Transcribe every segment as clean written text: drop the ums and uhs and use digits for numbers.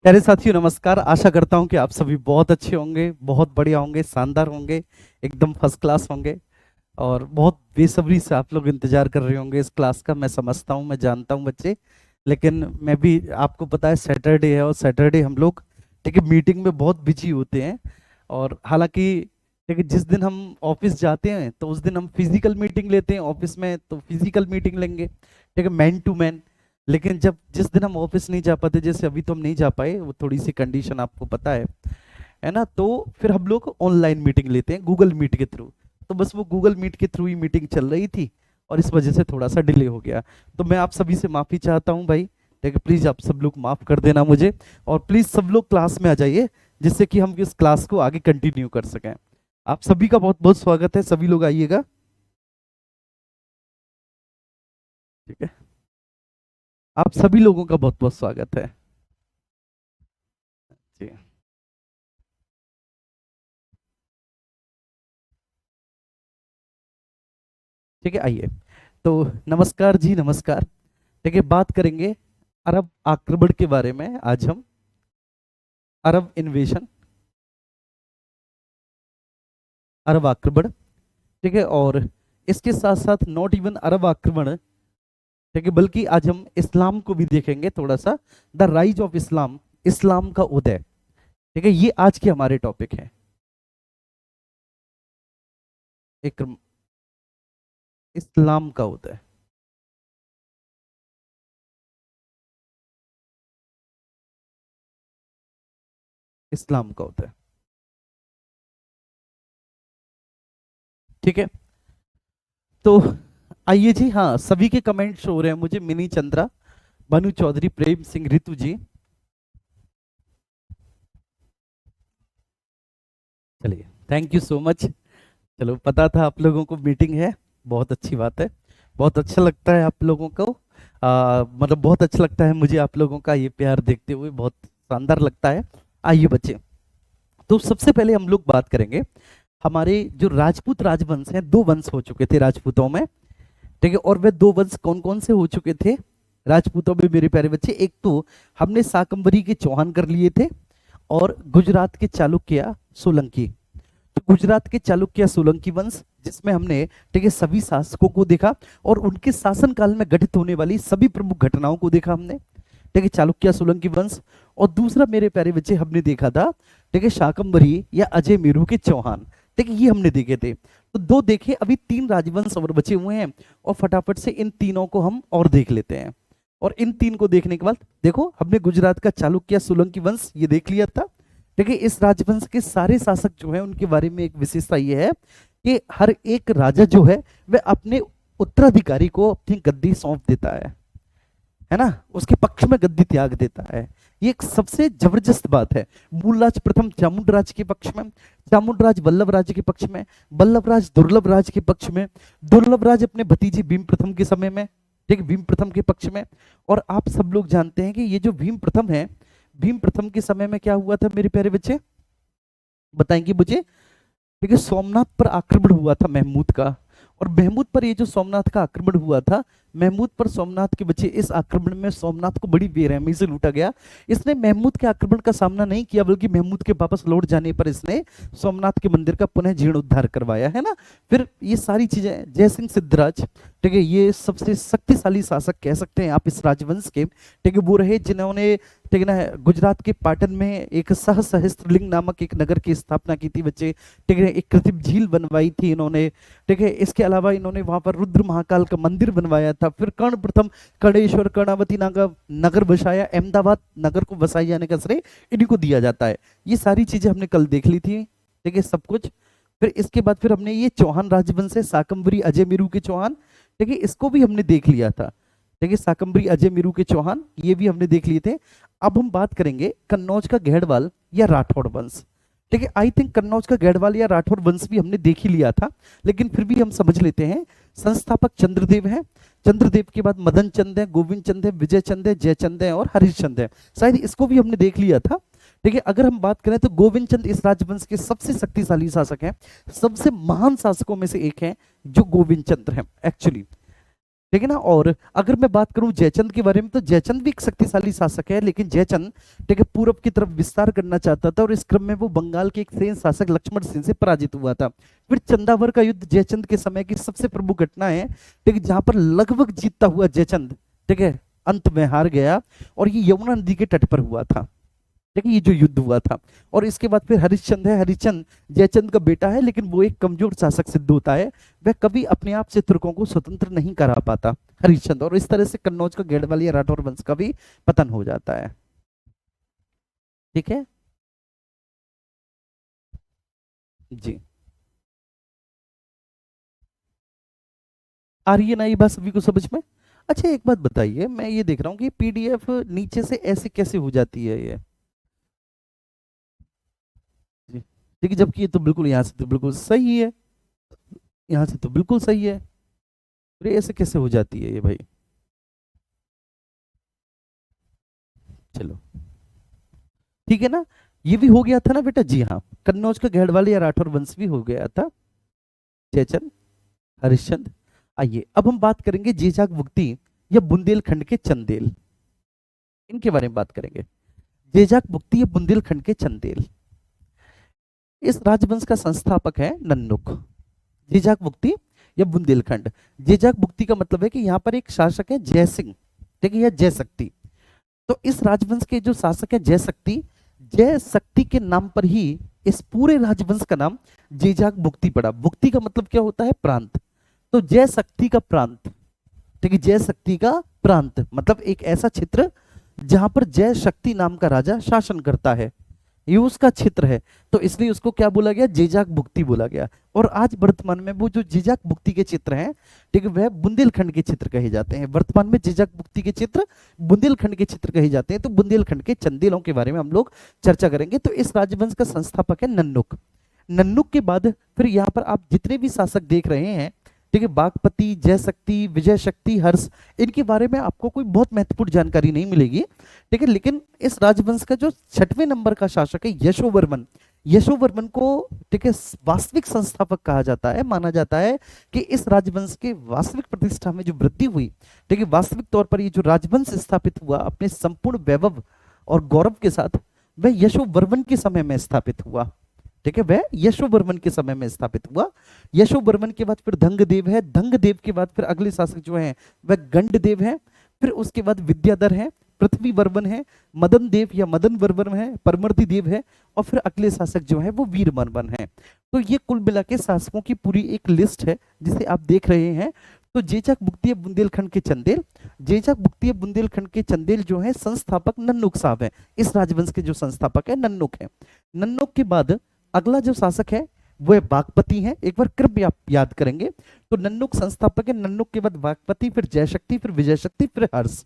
प्यारे साथियों नमस्कार। आशा करता हूं कि आप सभी बहुत अच्छे होंगे, बहुत बढ़िया होंगे, शानदार होंगे, एकदम फर्स्ट क्लास होंगे। और बहुत बेसब्री से आप लोग इंतजार कर रहे होंगे इस क्लास का। मैं समझता हूं, मैं जानता हूं बच्चे, लेकिन मैं भी, आपको पता है सैटरडे है और सैटरडे हम लोग ठीक है मीटिंग में बहुत बिजी होते हैं। और हालांकि ठीक है जिस दिन हम ऑफिस जाते हैं तो उस दिन हम फिजिकल मीटिंग लेते हैं, ऑफिस में तो फिजिकल मीटिंग लेंगे ठीक है, मैन टू मैन। लेकिन जब जिस दिन हम ऑफिस नहीं जा पाते, जैसे अभी तो हम नहीं जा पाए, वो थोड़ी सी कंडीशन आपको पता है ना, तो फिर हम लोग ऑनलाइन मीटिंग लेते हैं गूगल मीट के थ्रू। तो बस वो गूगल मीट के थ्रू ही मीटिंग चल रही थी और इस वजह से थोड़ा सा डिले हो गया। तो मैं आप सभी से माफ़ी चाहता हूँ भाई, ठीक है, प्लीज़ आप सब लोग माफ़ कर देना मुझे। और प्लीज़ सब लोग क्लास में आ जाइए, जिससे कि हम इस क्लास को आगे कंटिन्यू कर सकें। आप सभी का बहुत बहुत स्वागत है, सभी लोग आइएगा। ठीक है, आप सभी लोगों का बहुत बहुत स्वागत है जी। ठीक है, आइए। तो नमस्कार जी, नमस्कार। ठीक है, बात करेंगे अरब आक्रमण के बारे में आज हम। अरब इन्वेशन, अरब आक्रमण, ठीक है। और इसके साथ साथ नॉट इवन अरब आक्रमण, ठीक है, बल्कि आज हम इस्लाम को भी देखेंगे थोड़ा सा। द राइज ऑफ इस्लाम, इस्लाम का उदय। ठीक है, ये आज के हमारे टॉपिक है। एक, इस्लाम का उदय, इस्लाम का उदय। ठीक है, तो आइए जी। हाँ, सभी के कमेंट्स हो रहे हैं मुझे। मिनी चंद्रा, भानु चौधरी, प्रेम सिंह, रितु जी। चलिए, थैंक यू सो मच। चलो, पता था आप लोगों को मीटिंग है, बहुत अच्छी बात है। बहुत अच्छा लगता है आप लोगों को, मतलब बहुत अच्छा लगता है मुझे आप लोगों का ये प्यार देखते हुए, बहुत शानदार लगता है। आइए बच्चे, तो सबसे पहले हम लोग बात करेंगे हमारे जो राजपूत राजवंश हैं। दो वंश हो चुके थे राजपूतों में, ठीक है। और वे दो वंश कौन कौन से हो चुके थे राजपूतों में मेरे प्यारे बच्चे? एक तो हमने शाकंभरी के चौहान कर लिए थे, और गुजरात के चालुक्य सोलंकी। तो गुजरात के चालुक्य सोलंकी वंश, जिसमें हमने ठीक है सभी शासकों को देखा और उनके शासनकाल में घटित होने वाली सभी प्रमुख घटनाओं को देखा हमने, ठीक है, चालुक्य सोलंकी वंश। और दूसरा मेरे प्यारे बच्चे हमने देखा था, ठीक है, शाकंभरी या अजय मेरू के चौहान। ठीक है, ये हमने देखे थे। तो दो देखे, अभी तीन राजवंश और बचे हुए हैं, और फटाफट से इन तीनों को हम और देख लेते हैं। और इन तीन को देखने के बाद देखो, हमने गुजरात का चालुक्य सोलंकी वंश ये देख लिया था। देखिए, इस राजवंश के सारे शासक जो हैं उनके बारे में एक विशेषता ये है कि हर एक राजा जो है वह अपने उत्तराधिकारी को अपनी गद्दी सौंप देता है ना, उसके पक्ष में गद्दी त्याग देता है। ये एक सबसे जबरदस्त बात है। मूलराज प्रथम चामुंडराज के पक्ष में, चामुंडराज वल्लभराज के पक्ष में, वल्लभराज दुर्लभराज के पक्ष में, दुर्लभराज अपने भतीजे भीम प्रथम के समय में, ठीक है, भीम प्रथम के पक्ष में। और आप सब लोग जानते हैं कि ये जो भीम प्रथम है, भीम प्रथम के समय में क्या हुआ था मेरे प्यारे बच्चे, बताएंगे मुझे? देखिए, सोमनाथ पर आक्रमण हुआ था महमूद का। और महमूद पर ये जो सोमनाथ का आक्रमण हुआ था, महमूद पर सोमनाथ के बच्चे, इस आक्रमण में सोमनाथ को बड़ी बेरहमी से लूटा गया। इसने महमूद के आक्रमण का सामना नहीं किया, बल्कि महमूद के वापस लौट जाने पर इसने सोमनाथ के मंदिर का पुनः जीर्णोद्धार करवाया, है ना। फिर ये सारी चीजें, जयसिंह सिद्धराज, ठीक है, ये सबसे शक्तिशाली शासक कह सकते हैं आप इस राजवंश के, ठीक है, वो रहे जिन्होंने, ठीक है ना, गुजरात के पाटन में एक सहस्त्रलिंग नामक एक नगर की स्थापना की थी बच्चे, ठीक है, एक कृत्रिम झील बनवाई थी इन्होंने, ठीक है। इसके अलावा इन्होंने वहां पर रुद्र महाकाल का मंदिर बनवाया था। फिर कर्ण प्रथम कर्णेश्वर कर्णावती नागा नगर बसाया, अहमदाबाद नगर को बसाई जाने का श्रेय इन्हीं को दिया जाता है। ये सारी चीजें हमने कल देख ली थी, ठीक है, सब कुछ। फिर इसके बाद फिर हमने ये चौहान राजवंश से शाकंभरी अजय मेरू के चौहान, ठीक है, इसको भी हमने देख लिया था, ठीक है, शाकंभरी अजय मेरू के चौहान ये भी हमने देख लिए थे। अब हम बात करेंगे कन्नौज का घेड़वाल या राठौड़ वंश। ठीक है, आई थिंक कन्नौज का घेड़वाल या राठौर वंश भी हमने देख ही लिया था, लेकिन फिर भी हम समझ लेते हैं। संस्थापक चंद्रदेव हैं, चंद्रदेव के बाद मदन चंद है, गोविंद चंद है, विजय चंद है, जयचंद है और हरिश्चंद है। शायद इसको भी हमने देख लिया था। ठीक है, अगर हम बात करें तो गोविंद चंद इस राजवंश के सबसे शक्तिशाली शासक हैं, सबसे महान शासकों में से एक हैं जो गोविंद चंद्र हैं एक्चुअली। ठीक है ना। और अगर मैं बात करूं जयचंद के बारे में, तो जयचंद भी एक शक्तिशाली शासक है, लेकिन जयचंद ठीक है पूरब की तरफ विस्तार करना चाहता था, और इस क्रम में वो बंगाल के एक सेन शासक लक्ष्मण सेन से पराजित हुआ था। फिर चंदावर का युद्ध जयचंद के समय की सबसे प्रमुख घटना है, ठीक है, जहां पर लगभग जीतता हुआ जयचंद ठीक है अंत में हार गया, और ये यमुना नदी के तट पर हुआ था। देखिए ये जो युद्ध हुआ था। और इसके बाद फिर हरिश्चंद्र है। हरिश्चंद्र जयचंद का बेटा है, लेकिन वो एक कमजोर शासक सिद्ध होता है। वह कभी अपने आप से तुर्कों को स्वतंत्र नहीं करा पाता हरिश्चंद्र, और इस तरह से कन्नौज का गेड़वाली राठौर वंश का भी पतन हो जाता है। ठीक है जी। आ रही है ना ये बात सभी को समझ में? अच्छा एक बात बताइए, मैं ये देख रहा हूँ कि पीडीएफ नीचे से ऐसे कैसे हो जाती है ये? जी। देखिए जबकि ये तो बिल्कुल यहाँ से तो बिल्कुल सही है, यहाँ से तो बिल्कुल सही है, फिर ऐसे कैसे हो जाती है ये भाई? चलो ठीक है ना। ये भी हो गया था ना बेटा, जी हाँ, कन्नौज का घेड़वाली या राठौर वंश भी हो गया था, जयचंद, हरिश्चंद्र। आइए अब हम बात करेंगे जेजाक भुक्ति या बुंदेलखंड के चंदेल, इनके बारे में बात करेंगे। जेजाक भुक्ति या बुंदेलखंड के चंदेल, इस राजवंश का संस्थापक है नन्नुक। जेजाक भुक्ति या बुंदेलखंड, जेजाक भुक्ति का मतलब है कि यहाँ पर एक शासक है जयसिंह, ठीक है, या जयशक्ति। तो इस राजवंश के जो शासक है जयशक्ति, जयशक्ति के नाम पर ही इस पूरे राजवंश का नाम जेजाक भुक्ति पड़ा। भुक्ति का मतलब क्या होता है? प्रांत। तो जयशक्ति का प्रांत, ठीक है, जयशक्ति का प्रांत मतलब एक ऐसा क्षेत्र जहां पर जयशक्ति नाम का राजा शासन करता है, ये उसका क्षेत्र है। तो इसलिए उसको क्या बोला गया? जेजाक भुक्ति बोला गया। और आज वर्तमान में वो जो जेजाक भुक्ति के क्षेत्र हैं, ठीक है, वह बुंदेलखंड के क्षेत्र कहे जाते हैं। वर्तमान में जेजाक भुक्ति के क्षेत्र बुंदेलखंड के क्षेत्र कहे जाते हैं। तो बुंदेलखंड के चंदेलों के बारे में हम लोग चर्चा करेंगे। तो इस राजवंश का संस्थापक है नन्नुक। नन्नुक के बाद फिर यहाँ पर आप जितने भी शासक देख रहे हैं, ठीक है, बागपति, जयशक्ति, विजय शक्ति, हर्ष, इनके बारे में आपको कोई बहुत महत्वपूर्ण जानकारी नहीं मिलेगी, ठीक है। लेकिन इस राजवंश का जो 6वें नंबर का शासक है यशोवर्मन, यशोवर्मन को ठीक है वास्तविक संस्थापक कहा जाता है। माना जाता है कि इस राजवंश के वास्तविक प्रतिष्ठा में जो वृद्धि हुई, ठीक है, वास्तविक तौर पर ये जो राजवंश स्थापित हुआ अपने संपूर्ण वैभव और गौरव के साथ, वह यशोवर्मन के समय में स्थापित हुआ, ठीक है, वह यशोवर्मन के समय में स्थापित हुआ। यशोवर्मन के बाद फिर धंगदेव है, धंगदेव के बाद फिर अगले शासक जो है वह गंडदेव है, फिर उसके बाद विद्याधर है, पृथ्वी वर्मन है, मदन देव या मदन वर्मन है, परमर्दी देव है, और फिर अगले शासक जो है वो वीर वर्मन है। तो ये कुल मिला के शासकों की पूरी एक लिस्ट है जिसे आप देख रहे हैं। तो जेजाक भुक्ती बुंदेलखंड के चंदेल, जेजाक भुक्ती बुंदेलखंड के चंदेल जो है संस्थापक नन्नुक साहब है। इस राजवंश के जो संस्थापक है नन्नुक है। नन्नुक के बाद अगला जो शासक है वो है बागपति है। एक बार कृपया आप याद करेंगे तो नन्नुक संस्थापक है, नन्नुक के बाद बागपति, फिर जयशक्ति, फिर विजय शक्ति, फिर हर्ष।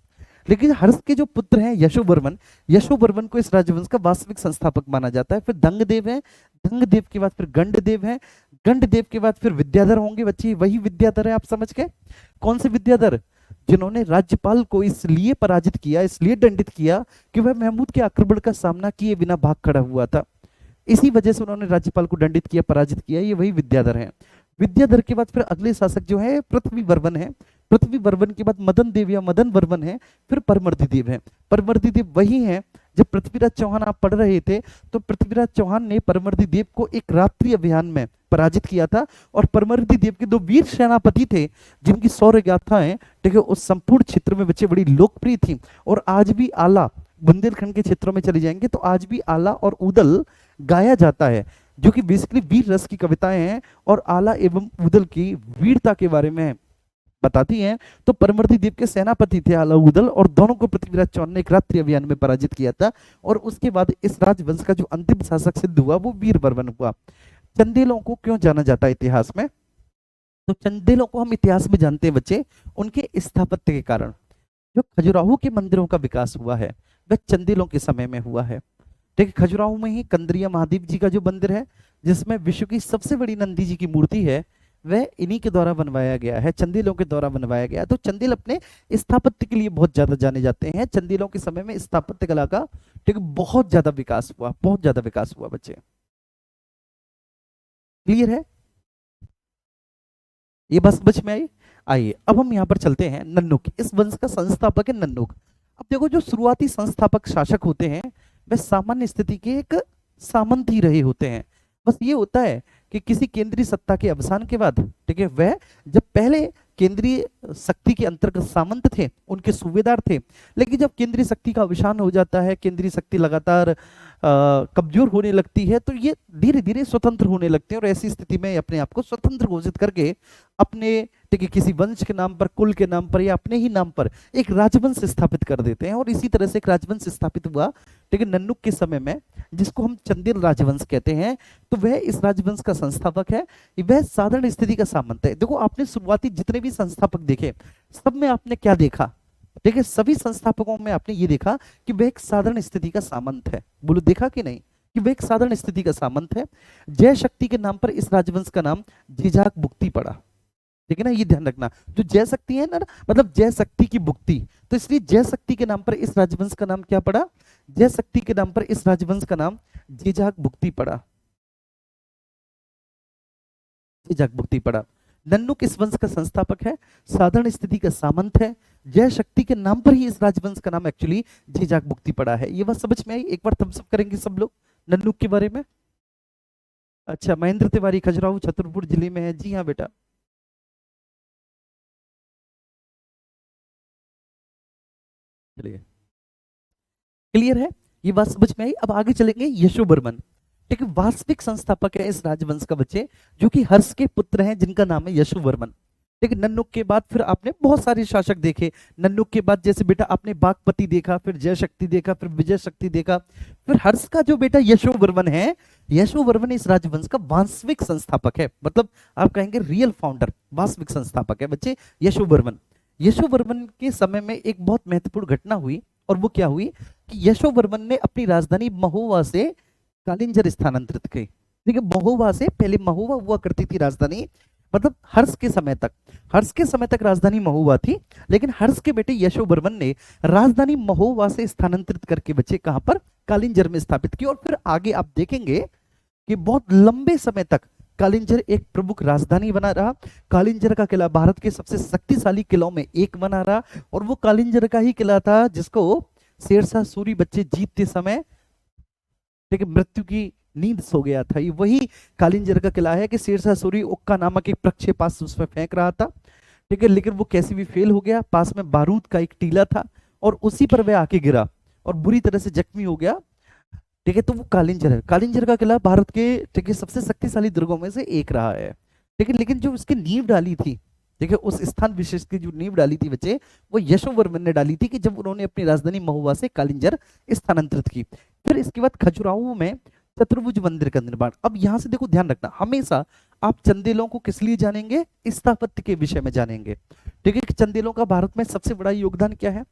लेकिन हर्ष के जो पुत्र हैं यशोवर्मन, यशोवर्मन को इस राजवंश का वास्तविक संस्थापक माना जाता है। फिर धंगदेव है, धंगदेव के बाद फिर गंडदेव है, गंडदेव के बाद फिर विद्याधर होंगे बच्चे, वही विद्याधर है, आप समझ गए कौन से विद्याधर? जिन्होंने राज्यपाल को इसलिए पराजित किया, इसलिए दंडित किया कि वह महमूद के आक्रमण का सामना किए बिना भाग खड़ा हुआ था। इसी वजह से उन्होंने राज्यपाल को दंडित किया, पराजित किया, ये वही विद्याधर हैं। विद्याधर के बाद फिर अगले शासक जो है पृथ्वी वर्मन है, पृथ्वी वर्मन के बाद मदन देव या मदन वर्मन है, फिर परमर्दी देव है। परमर्दी देव वही है जब पृथ्वीराज चौहान आप पढ़ रहे थे तो पृथ्वीराज चौहान ने परमर्दी देव को एक रात्रि अभियान में पराजित किया था। और परमर्दी देव के दो वीर सेनापति थे जिनकी शौर्य गाथाएं, ठीक है, उस संपूर्ण क्षेत्र में बच्चे बड़ी लोकप्रिय थी। और आज भी आला बुंदेलखंड के क्षेत्रों में चले जाएंगे तो आज भी आला और उदल गाया जाता है, जो कि बेसिकली वीर रस की कविताएं हैं और आला एवं उदल की वीरता के बारे में बताती हैं। तो परमर्दी देव के सेनापति थे आला उदल, और दोनों को पृथ्वीराज चौहान ने एक रात्रि अभियान में पराजित किया था। और उसके बाद इस राजवंश का जो अंतिम शासक सिद्ध हुआ वो वीर वर्मन हुआ। चंदेलों को क्यों जाना जाता है इतिहास में? तो चंदेलों को हम इतिहास में जानते हैं बच्चे उनके स्थापत्य के कारण। जो खजुराहो के मंदिरों का विकास हुआ है वह चंदेलों के समय में हुआ है। ठीक है, खजुराहो में ही कंदरिया महादेव जी का जो मंदिर है जिसमें विश्व की सबसे बड़ी नंदी जी की मूर्ति है, वह इन्हीं के द्वारा बनवाया गया है, चंदेलों के द्वारा बनवाया गया है। तो चंदेल अपने स्थापत्य के लिए बहुत ज्यादा जाने जाते हैं। चंदेलों के समय में स्थापत्य कला का ठीक है बहुत ज्यादा विकास हुआ, बहुत ज्यादा विकास हुआ बच्चे। क्लियर है? ये बस समझ में आई? आइए अब हम यहाँ पर चलते हैं। नन्नुक इस वंश का संस्थापक है नन्नुक। अब देखो जो शुरुआती संस्थापक शासक होते हैं वे सामान्य स्थिति के एक सामंत ही रहे होते हैं। बस ये होता है कि किसी केंद्रीय सत्ता के अवसान के बाद, ठीक है, वह जब पहले केंद्रीय शक्ति के अंतर्गत सामंत थे, उनके सूबेदार थे, लेकिन जब केंद्रीय शक्ति का अवसान हो जाता है, केंद्रीय शक्ति लगातार कमजोर होने लगती है, तो ये धीरे धीरे स्वतंत्र होने लगते हैं और ऐसी स्थिति में अपने आप को स्वतंत्र घोषित करके अपने, ठीक है, किसी वंश के नाम पर, कुल के नाम पर या अपने ही नाम पर एक राजवंश स्थापित कर देते हैं। और इसी तरह से एक राजवंश स्थापित हुआ, ठीक है, नन्नुक के समय में, जिसको हम चंदेल राजवंश कहते हैं। तो वह इस राजवंश का संस्थापक है, वह साधारण स्थिति का सामंत है। देखो आपने शुरुआती जितने भी संस्थापक देखे, सब में आपने क्या देखा, ठीक है, सभी संस्थापकों में आपने ये देखा कि वह एक साधारण स्थिति का सामंत है। बोलो देखा कि नहीं कि वह एक साधारण स्थिति का सामंत है। जय शक्ति के नाम पर इस राजवंश का नाम जीजाक बुक्ति पड़ा, ठीक है ना, ये ध्यान रखना। जो जय शक्ति है ना, मतलब जय शक्ति की भुक्ति, तो इसलिए जय शक्ति के नाम पर इस राजवंश का नाम क्या पड़ा, जय शक्ति के नाम पर इस राजवंश का नाम जीजाक भुक्ति पड़ा, जीजाक भुक्ति पड़ा। नन्नुक इस वंश का संस्थापक है, साधारण स्थिति का सामंत है। जय शक्ति के नाम पर ही इस राजवंश का नाम एक्चुअली जीजाक भुक्ति पड़ा है। ये बात समझ में आई? एक बार थम्स अप करेंगे सब लोग नन्नुक के बारे में। अच्छा, महेंद्र तिवारी खजुराहो छतरपुर जिले में है। जी हाँ बेटा, चलिए क्लियर है, ये बात समझ में आई। अब आगे चलेंगे। यशोवर्मन, ठीक है, वास्तविक संस्थापक है इस राजवंश का बच्चे, जो कि हर्ष के पुत्र हैं, जिनका नाम है यशोवर्मन। ठीक है, नन्नुक के बाद फिर आपने बहुत सारे शासक देखे। नन्नुक के बाद जैसे बेटा आपने बागपति देखा, फिर जय शक्ति देखा, फिर विजय शक्ति देखा, फिर हर्ष का जो बेटा यशोवर्मन है, यशोवर्मन इस राजवंश का वास्तविक संस्थापक है, मतलब आप कहेंगे रियल फाउंडर, वास्तविक संस्थापक है बच्चे यशोवर्मन। यशोवर्मन के समय में एक बहुत महत्वपूर्ण घटना हुई, और वो क्या हुई कि यशोवर्मन ने अपनी राजधानी महोबा से कालिंजर स्थानांतरित की। ठीक है, महोबा से, पहले महोबा हुआ करती थी राजधानी, मतलब हर्ष के समय तक, हर्ष के समय तक राजधानी महोबा थी, लेकिन हर्ष के बेटे यशोवर्मन ने राजधानी महोबा से स्थानांतरित करके बच्चे कहां पर, कालिंजर में स्थापित की। और फिर आगे आप देखेंगे कि बहुत लंबे समय तक कालिंजर एक प्रमुख राजधानी बना रहा। कालिंजर का किला भारत के सबसे शक्तिशाली किलों में एक बना रहा, और वो कालिंजर का ही किला था जिसको शेरशाह सूरी बच्चे जीतते समय, ठीक है, मृत्यु की नींद सो गया था। ये वही कालिंजर का किला है कि शेरशाह सूरी उक्का नामक एक प्रक्षेपास्त्र उसमें फेंक रहा था, ठीक है, लेकिन वो कैसे भी फेल हो गया। पास में बारूद का एक टीला था और उसी पर वह आके गिरा और बुरी तरह से जख्मी हो गया। ठीक है, तो वो कालिंजर है। कालिंजर का किला भारत के, ठीक है, सबसे शक्तिशाली दुर्गों में से एक रहा है। ठीक है, लेकिन जो उसकी नींव डाली थी, ठीक है, उस स्थान विशेष की जो नींव डाली थी बच्चे, वो यशोवर्मन ने डाली थी कि जब उन्होंने अपनी राजधानी महोबा से कालिंजर स्थानांतरित की। फिर इसके बाद खजुराहो में चतुर्भुज मंदिर का निर्माण। अब यहां से देखो, ध्यान रखना, हमेशा आप चंदेलों को किस लिए जानेंगे, स्थापत्य के विषय में जानेंगे। ठीक है, चंदेलों का भारत में सबसे बड़ा योगदान क्या है,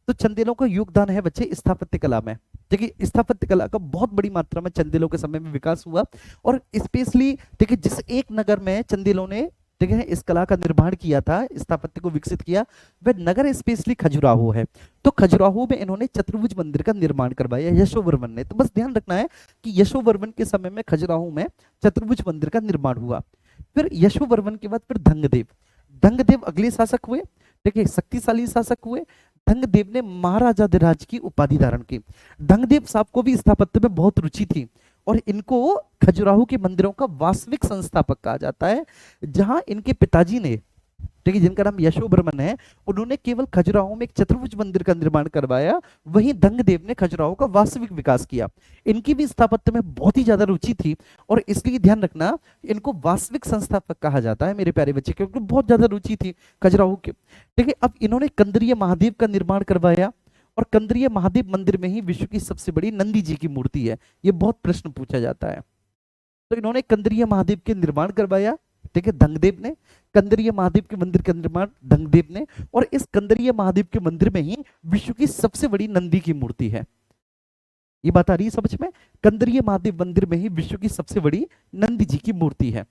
तो चंदेलों का योगदान है बच्चे स्थापत्य कला में। ठीक है, स्थापत्य कला का बहुत बड़ी मात्रा में चंदेलों के समय में विकास हुआ, और स्पेशली, ठीक है, जिस एक नगर में चंदेलों ने, ठीक है, इस कला का निर्माण किया था, स्थापत्य को विकसित किया, वह नगर स्पेशली खजुराहो है। तो खजुराहो में इन्होंने चतुर्भुज मंदिर का निर्माण करवाया यशोवर्मन ने। तो बस ध्यान रखना है कि यशोवर्मन के समय में खजुराहो में चतुर्भुज मंदिर का निर्माण हुआ। फिर यशोवर्मन के बाद फिर धंगदेव, धंगदेव अगले शासक हुए, ठीक है, शक्तिशाली शासक हुए। धंगदेव ने महाराजाधिराज की उपाधि धारण की। धंगदेव साहब को भी स्थापत्य में बहुत रुचि थी, और इनको खजुराहो के मंदिरों का वास्तविक संस्थापक कहा जाता है। जहां इनके पिताजी ने, ठीक है, जिनका नाम यशोवर्मन है, उन्होंने केवल खजुराहो में एक चतुर्भुज मंदिर का निर्माण करवाया, वहीं धंगदेव ने खजुराहो का वास्तविक विकास किया। इनकी भी स्थापत्य में बहुत ही ज्यादा रुचि थी, और इसलिए ध्यान रखना, इनको वास्तविक संस्थापक कहा जाता है मेरे प्यारे बच्चे, क्योंकि बहुत ज्यादा रुचि थी खजुराहो के। ठीक है, अब इन्होंने कंदरीय महादेव का निर्माण करवाया, और कंदरीय महादेव मंदिर में ही विश्व की सबसे बड़ी नंदी जी की मूर्ति है। ये बहुत प्रश्न पूछा जाता है। तो इन्होंने कंदरीय महादेव के निर्माण करवाया, ठीक है, धंगदेव ने। कंदरीय महादेव के मंदिर का निर्माण धंगदेव ने, और इस कंदरीय महादेव के मंदिर में ही विश्व की सबसे बड़ी नंदी की मूर्ति है। ये बात आ रही है समझ में? कंदरीय महादेव मंदिर में ही विश्व की सबसे बड़ी नंदी जी की मूर्ति है।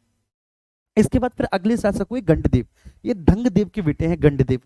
इसके बाद फिर अगले शासक हुए गंडदेव। ये धंगदेव के बेटे हैं गंडदेव।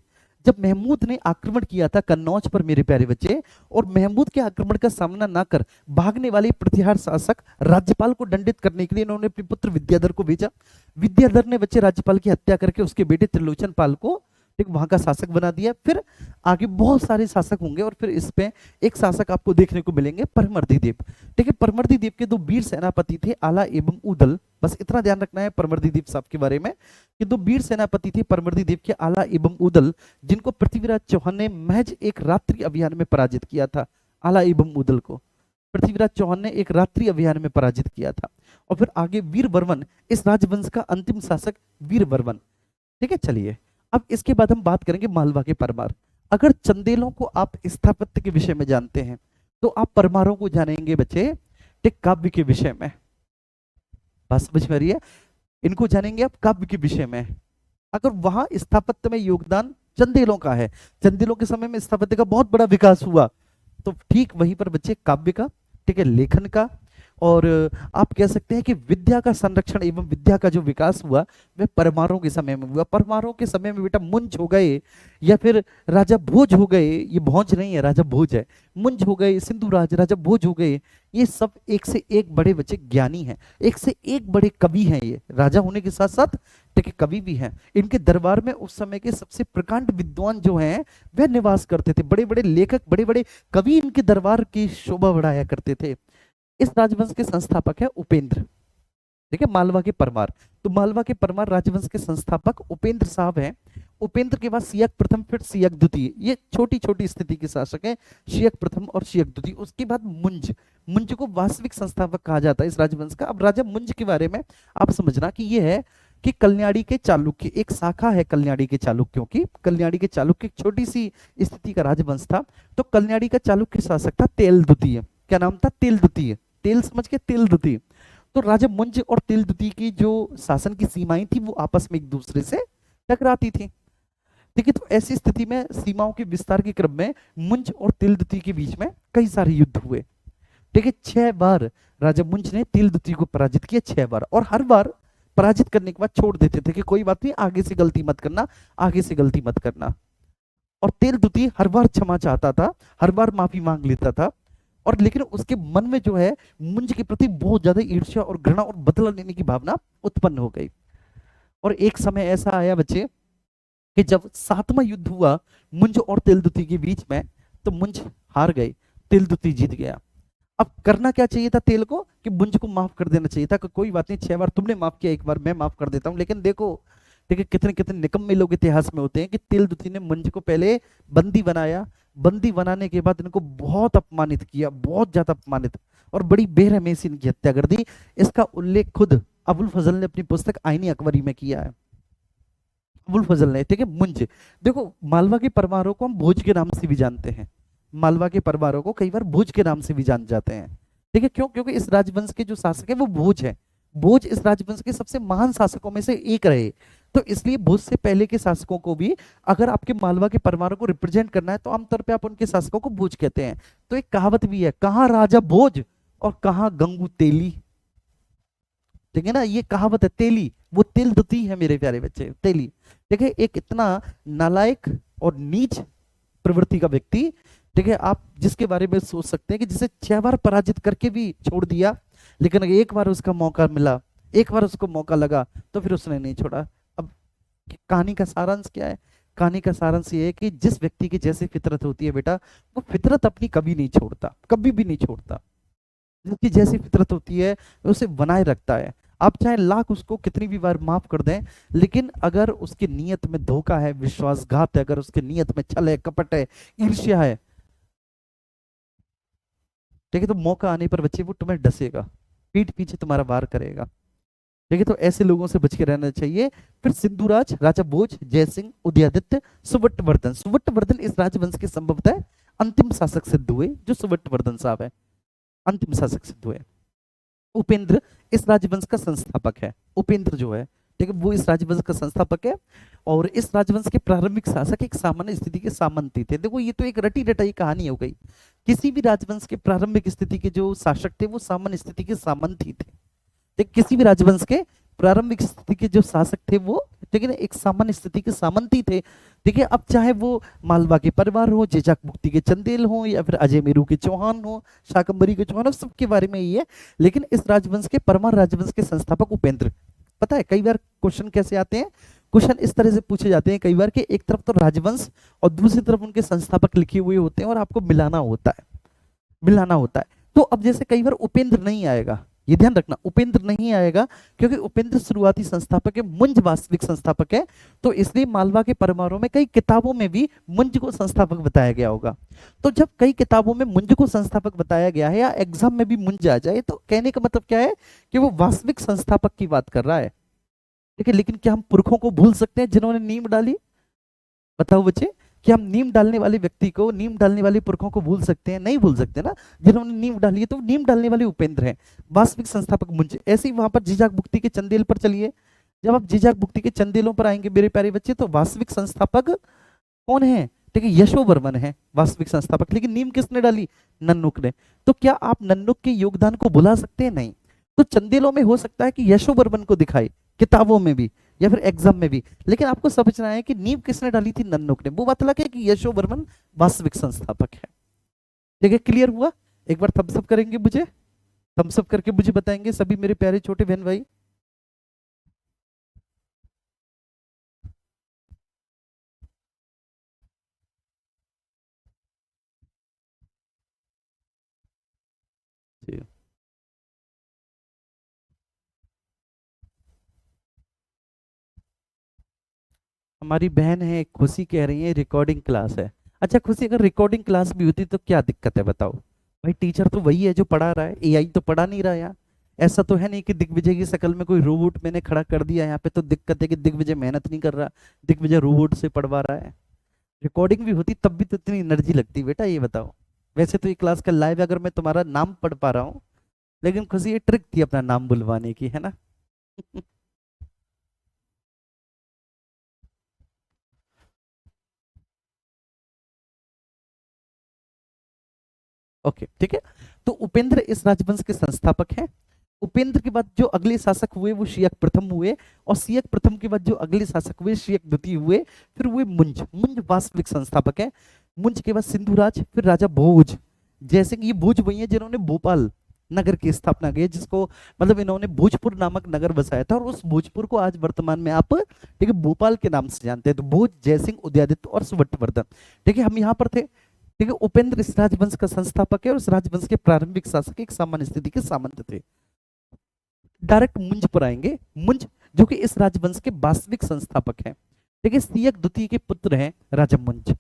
जब महमूद ने आक्रमण किया था कन्नौज पर मेरे प्यारे बच्चे, और महमूद के आक्रमण का सामना ना कर भागने वाले प्रतिहार शासक राज्यपाल को दंडित करने के लिए इन्होंने अपने पुत्र विद्याधर को भेजा। विद्याधर ने बच्चे राज्यपाल की हत्या करके उसके बेटे त्रिलोचन पाल को ठीक वहां का शासक बना दिया। फिर आगे बहुत सारे शासक होंगे और फिर इस पे एक शासक आपको देखने को मिलेंगे, परमर्दी देव। ठीक है, परमर्दी देव के दो वीर सेनापति थे, आला एवं उदल। बस इतना ध्यान रखना है परमर्दी देव साहब के बारे में कि दो वीर सेनापति थे परमर्दी देव के, आला एवं उदल, जिनको पृथ्वीराज चौहान ने महज एक रात्रि अभियान में पराजित किया था। आला एवं उदल को पृथ्वीराज चौहान ने एक रात्रि अभियान में पराजित किया था। और फिर आगे वीर वर्मन, इस राजवंश का अंतिम शासक वीर वर्मन। ठीक है, चलिए अब इसके बाद हम बात करेंगे मालवा के परमार। अगर चंदेलों को आप स्थापत्य के विषय में जानते हैं तो आप परमारों को जानेंगे बच्चे ठीक काव्य के विषय में। बात समझ में आ रही है? इनको जानेंगे आप काव्य के विषय में। अगर वहां स्थापत्य में योगदान चंदेलों का है, चंदेलों के समय में स्थापत्य का बहुत बड़ा विकास हुआ, तो ठीक वहीं पर बच्चे काव्य का, ठीक है, लेखन का, और आप कह सकते हैं कि विद्या का संरक्षण एवं विद्या का जो विकास हुआ वह परमारों के समय में हुआ। परमारों के समय में बेटा मुंज हो गए या फिर राजा भोज हो गए, ये भोज नहीं है, राजा भोज है, मुंज हो गए, सिंधुराज, राजा भोज हो गए, ये सब एक से एक बड़े बच्चे ज्ञानी हैं, एक से एक बड़े कवि हैं। ये राजा होने के साथ साथ ठीक है कवि भी हैं। इनके दरबार में उस समय के सबसे प्रकांड विद्वान जो हैं वह निवास करते थे। बड़े बड़े लेखक, बड़े बड़े कवि इनके दरबार की शोभा बढ़ाया करते थे। इस राजवंश के संस्थापक है उपेंद्र। ठीक है, मालवा के परमार, तो मालवा के परमार राजवंश के संस्थापक उपेंद्र साहब हैं। उपेंद्र के बाद सियक प्रथम, फिर सियक द्वितीय, ये छोटी छोटी स्थिति के शासक हैं, सियक प्रथम और सियक द्वितीय। उसके बाद मुंज, मुंज को वास्तविक संस्थापक कहा जाता है इस राजवंश का। अब राजा मुंज के बारे में आप समझना कि ये है कि कल्याणी के चालुक्य, एक शाखा है कल्याणी के चालुक्यों की। कल्याणी के चालुक्य एक छोटी सी स्थिति का राजवंश था। तो कल्याणी का चालुक्य शासक था तेल द्वितीय। क्या नाम था? तेल द्वितीय। तेल समझ के, तेल द्वितीय। तो राजा मुंज और तेल द्वितीय की जो शासन की सीमाएं थी वो आपस में एक दूसरे से टकराती थी। ठीक है, तो ऐसी स्थिति में सीमाओं के विस्तार के क्रम में मुंज और तेल द्वितीय के बीच में कई सारे युद्ध हुए। ठीक है, 6 बार राजा मुंज ने तेल द्वितीय को पराजित किया, 6 बार, और हर बार पराजित करने के बाद छोड़ देते थे कि कोई बात नहीं, आगे से गलती मत करना, आगे से गलती मत करना। और तेल द्वितीय हर बार क्षमा चाहता था, हर बार माफी मांग लेता था, और लेकिन उसके मन में जो है मुंज के प्रति बहुत ज्यादा ईर्ष्या और घृणा और बदला लेने की भावना उत्पन्न हो गई। और एक समय ऐसा आया बच्चे कि जब 7वां युद्ध हुआ मुंज और तेल द्वितीय के बीच में, तो मुंज हार गए, तेल द्वितीय जीत गया। अब करना क्या चाहिए था तेल को कि मुंज को माफ कर देना चाहिए था कि कोई बात नहीं, 6 बार तुमने माफ किया, एक बार मैं माफ कर देता हूं। लेकिन देखो देखिए कितने कितने निकम्मे लोग इतिहास में होते हैं कि तेल द्वितीय ने मुंज को पहले बंदी बनाया, बंदी बनाने के बाद इनको बहुत अपमानित किया, बहुत ज्यादा अपमानित, और बड़ी बेरहमी से इनकी हत्या कर दी। इसका उल्लेख खुद अबुल फजल ने अपनी पुस्तक आईनी अकबरी में किया है। अबुल फजल ने, ठीक है, मुंज। देखो मालवा के परमारों को हम भोज के नाम से भी जानते हैं, मालवा के परमारों को कई बार भोज के नाम से भी जान जाते हैं। ठीक है, क्यों? क्योंकि इस राजवंश के जो शासक है वो भोज है। भोज इस राजवंश के सबसे महान शासकों में से एक रहे, तो इसलिए भोज से पहले के शासकों को भी अगर आपके मालवा के परमारों को रिप्रेजेंट करना है तो आमतौर पे आप उनके शासकों को भोज कहते हैं। तो एक कहावत भी है, कहाँ राजा भोज और कहाँ गंगू तेली। ठीक है ना, ये कहावत है। तेली, वो तेल द्वितीय है मेरे प्यारे बच्चे, तेली। देखिए एक इतना नालायक और नीच प्रवृत्ति का व्यक्ति, ठीक है, आप जिसके बारे में सोच सकते हैं कि जिसे 6 बार पराजित करके भी छोड़ दिया, लेकिन अगर एक बार उसका मौका मिला, एक बार उसको मौका लगा तो फिर उसने नहीं छोड़ा। अब कहानी का सारांश क्या है? कहानी का सारांश ये है कि जिस व्यक्ति की जैसी फितरत होती है बेटा, वो फितरत अपनी कभी नहीं छोड़ता, कभी भी नहीं छोड़ता। जिसकी जैसी फितरत होती है उसे बनाए रखता है। आप चाहे लाख उसको कितनी भी बार माफ कर दें, लेकिन अगर उसकी नीयत में धोखा है, विश्वासघात है, अगर उसकी नीयत में छल है, कपट है, ईर्ष्या है, ठीक है, तो मौका आने पर बच्चे वो तुम्हें डसेगा, पीठ पीछे तुम्हारा वार करेगा। ठीक है, तो ऐसे लोगों से बच के रहना चाहिए। फिर सिंधुराज, राजा भोज, जयसिंह, उदयादित्य, सुवटवर्धन। सुवटवर्धन इस राजवंश के संभवतः अंतिम शासक सिद्ध हुए, जो सुवटवर्धन साहब है, अंतिम शासक सिद्ध हुए। उपेंद्र इस राजवंश का संस्थापक है, उपेंद्र जो है, ठीक है, वो इस राजवंश का संस्थापक है। और इस राजवंश के प्रारंभिक शासक एक सामान्य स्थिति के सामंती थे। देखो ये तो एक रटी रटाई कहानी हो गई। किसी भी राजवंश के प्रारंभिक स्थिति के जो शासक थे वो सामान्य स्थिति के सामंती थे। ठीक, किसी भी राजवंश के प्रारंभिक स्थिति के जो शासक थे वो, ठीक है ना, एक सामान्य स्थिति के सामंती थे। ठीक है। अब चाहे वो मालवा के परिवार हो, जेजाक मुक्ति के चंदेल हो, या फिर अजय मेरू के चौहान हो, शाकंभरी के चौहान हो, सबके बारे में ये है। लेकिन इस राजवंश के, परमार राजवंश के संस्थापक उपेंद्र, पता है कई बार क्वेश्चन कैसे आते हैं, क्वेश्चन इस तरह से पूछे जाते हैं कई बार कि एक तरफ तो राजवंश और दूसरी तरफ उनके संस्थापक लिखे हुए होते हैं और आपको मिलाना होता है, मिलाना होता है। तो अब जैसे कई बार उपेंद्र नहीं आएगा, ये ध्यान रखना, उपेंद्र नहीं आएगा क्योंकि उपेंद्र शुरुआती संस्थापक है, मुंज वास्तविक संस्थापक है। तो इसलिए मालवा के परमारों में कई किताबों में भी मुंज को संस्थापक बताया गया होगा। तो जब कई किताबों में मुंज को संस्थापक बताया गया है या एग्जाम में भी मुंज आ जाए, तो कहने का मतलब क्या है कि वो वास्तविक संस्थापक की बात कर रहा है। ठीक है, लेकिन क्या हम पुरखों को भूल सकते हैं जिन्होंने नींव डाली? बताओ बच्चे, कि हम नींव डालने वाले व्यक्ति को, नींव डालने वाले पुरखों को भूल सकते हैं? नहीं भूल सकते ना। जिन्होंने नींव डाली है तो नींव डालने वाले उपेंद्र हैं, वास्तविक संस्थापक मुंज। ऐसे ही वहां पर जीजाक भुक्ति के चंदेल पर चलिए, जब आप जीजाक भुक्ति के चंदेलों पर आएंगे मेरे प्यारे बच्चे, तो वास्तविक संस्थापक कौन है? ठीक है, यशोवर्मन है वास्तविक संस्थापक। लेकिन नींव किसने डाली? नन्नुक ने। तो क्या आप नन्नुक के योगदान को भुला सकते हैं? नहीं। तो चंदेलों में हो सकता है कि यशोवर्मन को दिखाए, किताबों में भी या फिर एग्जाम में भी, लेकिन आपको समझना है कि नींव किसने डाली थी? नन्नुक ने। वो बात अलग है कि यशोवर्मन वास्तविक संस्थापक है। ठीक है, क्लियर हुआ? एक बार थम्स अप करेंगे मुझे, थम्स अप करके मुझे बताएंगे सभी मेरे प्यारे छोटे बहन भाई। जी। हमारी बहन है खुशी, कह रही है रिकॉर्डिंग क्लास है। अच्छा खुशी, अगर रिकॉर्डिंग क्लास भी होती तो क्या दिक्कत है बताओ? भाई टीचर तो वही है जो पढ़ा रहा है, एआई तो पढ़ा नहीं रहा यार। ऐसा तो है नहीं कि दिग्विजय की शक्ल में कोई रोबोट मैंने खड़ा कर दिया यहाँ पे। तो दिक्कत है कि दिग्विजय मेहनत नहीं कर रहा, दिग्विजय रोबोट से पढ़वा रहा है। रिकॉर्डिंग भी होती तब भी तो इतनी एनर्जी लगती बेटा, ये बताओ। वैसे तो ये क्लास का लाइव अगर मैं तुम्हारा नाम पढ़ पा रहा हूँ, लेकिन खुशी ये ट्रिक थी अपना नाम बुलवाने की, है ना? ओके ठीक है। तो उपेंद्र इस राजवंश के संस्थापक हैं। उपेंद्र के बाद जो अगले शासक हुए वो शियक प्रथम हुए, और शियक प्रथम के बाद जो अगले शासक हुए शियक द्वितीय हुए, फिर हुए मुंज। मुंज वास्तविक संस्थापक है। मुंज के बाद सिंधुराज, फिर राजा भोज। जैसे कि ये भोज वही है जिन्होंने भोपाल नगर की स्थापना की, जिसको मतलब इन्होंने भोजपुर नामक नगर बसाया था, और उस भोजपुर को आज वर्तमान में आप ठीक है भोपाल के नाम से जानते हैं। तो भोज, जयसिंह, उदयादित्य और सुवर्णवर्धन। ठीक है, हम यहाँ पर थे। ठीक है, उपेंद्र इस राजवंश का संस्थापक है और इस राजवंश के प्रारंभिक शासक एक सामान्य स्थिति के सामंत थे। डायरेक्ट मुंज पर आएंगे। मुंज जो कि इस राजवंश के वास्तविक संस्थापक हैं। ठीक है, सियक द्वितीय के पुत्र हैं राजा मुंज।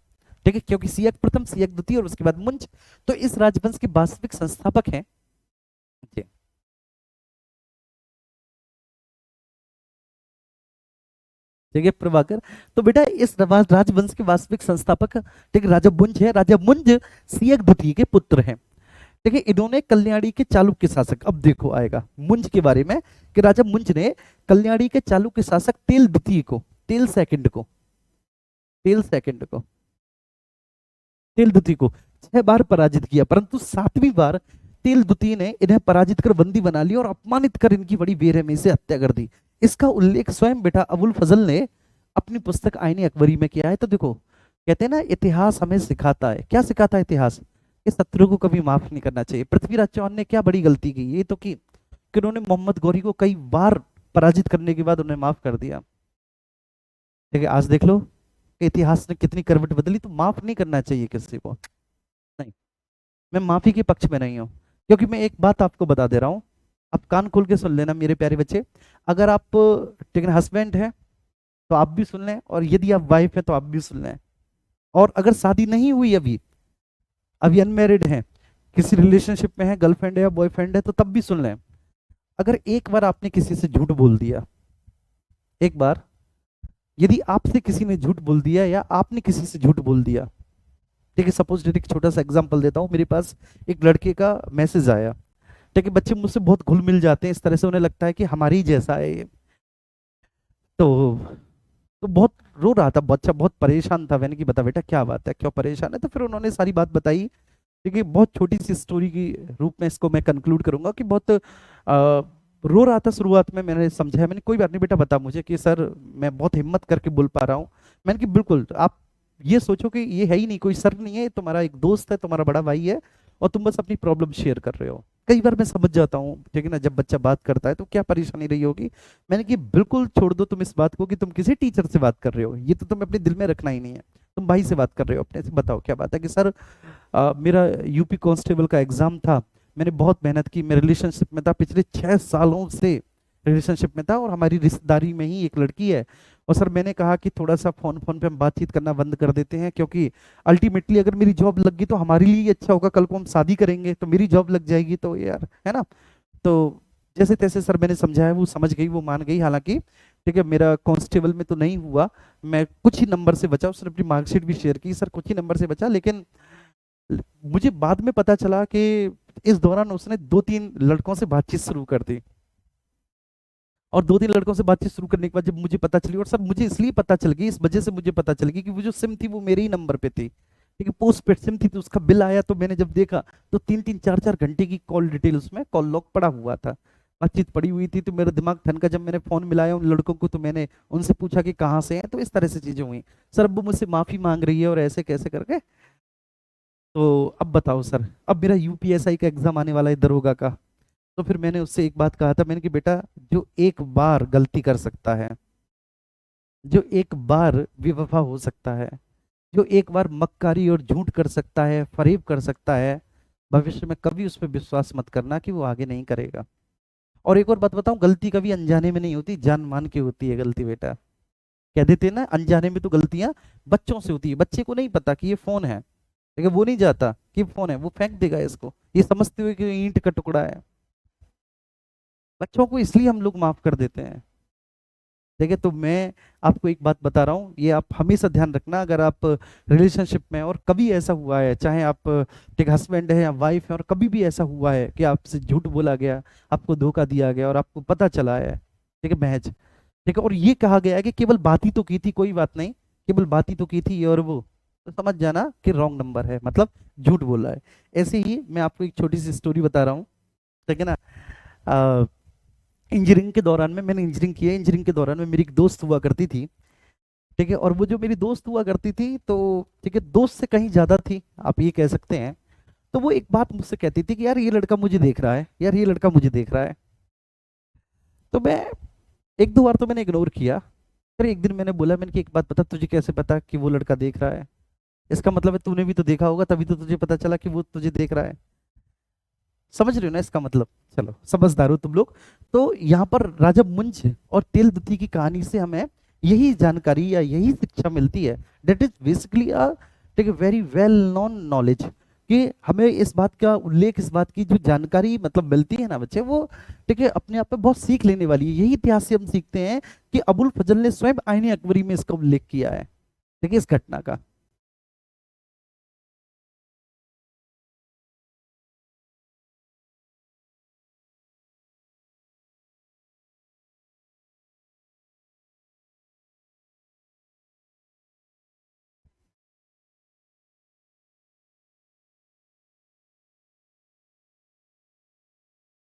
ठीक है, क्योंकि सियक प्रथम, सियक द्वितीय और उसके बाद मुंज, तो इस राजवंश के वास्तविक संस्थापक हैं। जी। ठीक है प्रभाकर, तो बेटा इस राजवंश के वास्तविक संस्थापक ठीक है राजा मुंज है। राजा मुंज सियक द्वितीय के पुत्र हैं। देखिए इन्होंने कल्याणी के चालुक्य शासक, अब देखो आएगा मुंज के बारे में कि राजा मुंज ने कल्याणी के चालुक्य शासक तेल द्वितीय को, तेल सेकंड को, तेल सेकंड को, तेल द्वितीय को 6 बार पराजित किया, परंतु 7वीं बार तेल द्वितीय ने इन्हें पराजित कर बंदी बना लिया और अपमानित कर इनकी बड़ी बेरहमी से हत्या कर दी। इसका उल्लेख स्वयं बेटा अबुल फजल ने अपनी पुस्तक आईने अकबरी में किया है। तो देखो कहते हैं ना इतिहास हमें सिखाता है, क्या सिखाता है इतिहास? कि शत्रु को कभी माफ नहीं करना चाहिए। पृथ्वीराज चौहान ने क्या बड़ी गलती की, ये तो कि उन्होंने मोहम्मद गौरी को कई बार पराजित करने के बाद उन्हें माफ कर दिया। ठीक है, आज देख लो कि इतिहास ने कितनी करवट बदली। तो माफ नहीं करना चाहिए किसी को, नहीं। मैं माफी के पक्ष में नहीं हूं, क्योंकि मैं एक बात आपको बता दे रहा हूं, आप कान खोल के सुन लेना मेरे प्यारे बच्चे। अगर आप ठीक है हस्बैंड है तो आप भी सुन लें, और यदि आप वाइफ है तो आप भी सुन लें। और अगर शादी नहीं हुई अभी, अभी अनमेरिड हैं, किसी रिलेशनशिप में है, गर्लफ्रेंड है या बॉयफ्रेंड है, तो तब भी सुन लें। अगर एक बार आपने किसी से झूठ बोल दिया, एक बार यदि आपसे किसी ने झूठ बोल दिया या आपने किसी से झूठ बोल दिया, ठीक है, सपोज एक छोटा सा एग्जांपल देता हूं। मेरे पास एक लड़के का मैसेज आया। ठीक है, बच्चे मुझसे बहुत घुल मिल जाते हैं, इस तरह से उन्हें लगता है कि हमारी जैसा है ये। तो बहुत रो रहा था बच्चा, बहुत परेशान था। मैंने कि बता बेटा क्या बात है, क्यों परेशान है? तो फिर उन्होंने सारी बात बताई। देखिए बहुत छोटी सी स्टोरी की रूप में इसको मैं कंक्लूड करूंगा कि बहुत रो रहा था शुरुआत में। मैंने समझाया, मैंने कोई बात नहीं बेटा बता मुझे कि सर मैं बहुत हिम्मत करके बोल पा रहा हूँ, मैंने कि बिल्कुल, तो आप ये सोचो कि ये है ही नहीं, कोई सर नहीं है, ये तुम्हारा एक दोस्त है, तुम्हारा बड़ा भाई है, और तुम बस अपनी प्रॉब्लम शेयर कर रहे हो। कई बार मैं समझ जाता हूँ, ठीक है ना, जब बच्चा बात करता है तो क्या परेशानी रही होगी। मैंने कि बिल्कुल छोड़ दो तुम इस बात को कि तुम किसी टीचर से बात कर रहे हो, ये तो तुम अपने दिल में रखना ही नहीं है। तुम भाई से बात कर रहे हो अपने से, बताओ क्या बात है कि सर मेरा यूपी कांस्टेबल का एग्जाम था, मैंने बहुत मेहनत की, मैं रिलेशनशिप में था, पिछले 6 सालों से रिलेशनशिप में था, और हमारी रिश्तेदारी में ही एक लड़की है, और सर मैंने कहा कि थोड़ा सा फोन फोन पे हम बातचीत करना बंद कर देते हैं, क्योंकि अल्टीमेटली अगर मेरी जॉब लग गई तो हमारे लिए ही अच्छा होगा, कल को हम शादी करेंगे तो मेरी जॉब लग जाएगी तो यार, है ना। तो जैसे तैसे सर मैंने समझाया, वो समझ गई, वो मान गई, हालांकि ठीक है मेरा कांस्टेबल में तो नहीं हुआ, मैं कुछ ही नंबर से बचा, उसने अपनी मार्कशीट भी शेयर की, सर कुछ ही नंबर से बचा, लेकिन मुझे बाद में पता चला कि इस दौरान उसने 2-3 लड़कों से बातचीत शुरू कर दी, और 2-3 लड़कों से बातचीत शुरू करने के बाद जब मुझे पता चली, और सब मुझे इसलिए पता चल गई, इस वजह से मुझे पता चल गई कि वो जो सिम थी वो मेरे ही नंबर पे थी, ठीक है, पोस्ट पेड सिम थी, तो उसका बिल आया, तो मैंने जब देखा तो 3-3 4-4 घंटे की कॉल डिटेल उसमें कॉल लॉग पड़ा हुआ था, बातचीत पड़ी हुई थी। तो मेरा दिमाग ठनका, जब मैंने फोन मिलाया उन लड़कों को, तो मैंने उनसे पूछा कि कहाँ से हैं, तो इस तरह से चीजें हुई। सर अब वो मुझसे माफी मांग रही है और ऐसे कैसे करके। तो अब बताओ सर, अब मेरा यूपीएसआई का एग्जाम आने वाला है, दरोगा का। तो फिर मैंने उससे एक बात कहा था, मैंने कि बेटा, जो एक बार गलती कर सकता है, जो एक बार बेवफा हो सकता है, जो एक बार मक्कारी और झूठ कर सकता है, फरेब कर सकता है, भविष्य में कभी उस पर विश्वास मत करना कि वो आगे नहीं करेगा। और एक और बात बताऊं, गलती कभी अनजाने में नहीं होती, जान मान के होती है गलती बेटा। कह देते हैं ना, अनजाने में तो गलतियां बच्चों से होती है, बच्चे को नहीं पता कि ये फोन है, लेकिन वो नहीं जाता कि फोन है, वो फेंक देगा इसको, ये समझते हुए कि ईंट का टुकड़ा है। बच्चों को इसलिए हम लोग माफ कर देते हैं। देखिए, तो मैं आपको एक बात बता रहा हूँ, ये आप हमेशा ध्यान रखना, अगर आप रिलेशनशिप में और कभी ऐसा हुआ है, चाहे आप एक हस्बैंड है या वाइफ है, और कभी भी ऐसा हुआ है कि आपसे झूठ बोला गया, आपको धोखा दिया गया और आपको पता चला है, ठीक है, महज, ठीक है, और ये कहा गया है कि केवल बात ही तो की थी, कोई बात नहीं, केवल बात ही तो की थी और वो, तो समझ जाना कि रॉन्ग नंबर है, मतलब झूठ बोला है। ऐसे ही मैं आपको एक छोटी सी स्टोरी बता रहा हूँ, ठीक है ना। इंजीनियरिंग के दौरान में, मैंने इंजीनियरिंग की है, इंजीनियरिंग के दौरान में मेरी एक दोस्त हुआ करती थी, ठीक है, और वो जो मेरी दोस्त हुआ करती थी, तो ठीक है, दोस्त से कहीं ज्यादा थी, आप ये कह सकते हैं। तो वो एक बात मुझसे कहती थी कि यार ये लड़का मुझे देख रहा है, यार ये लड़का मुझे देख रहा है। तो मैं, 1-2 बार तो मैंने इग्नोर किया, फिर एक दिन मैंने बोला, मैंने कि एक बात बता, तुझे कैसे पता कि वो लड़का देख रहा है? इसका मतलब है तूने भी तो देखा होगा, तभी तो तुझे पता चला कि वो तुझे देख रहा है। समझ रहे हो ना इसका मतलब? चलो, समझदार हो तुम लोग। तो यहाँ पर राजा मुंज और तेलदुती की कहानी से हमें यही जानकारी या यही शिक्षा मिलती है, दैट इज बेसिकली अ, ठीक है, वेरी वेल नोन नॉलेज, कि हमें इस बात का उल्लेख, इस बात की जो जानकारी मतलब मिलती है ना बच्चे, वो ठीक है अपने आप में बहुत सीख लेने वाली है। यही इतिहास से हम सीखते हैं कि अबुल फजल ने स्वयं आईने अकबरी में इसका उल्लेख किया है, देखिए इस घटना का।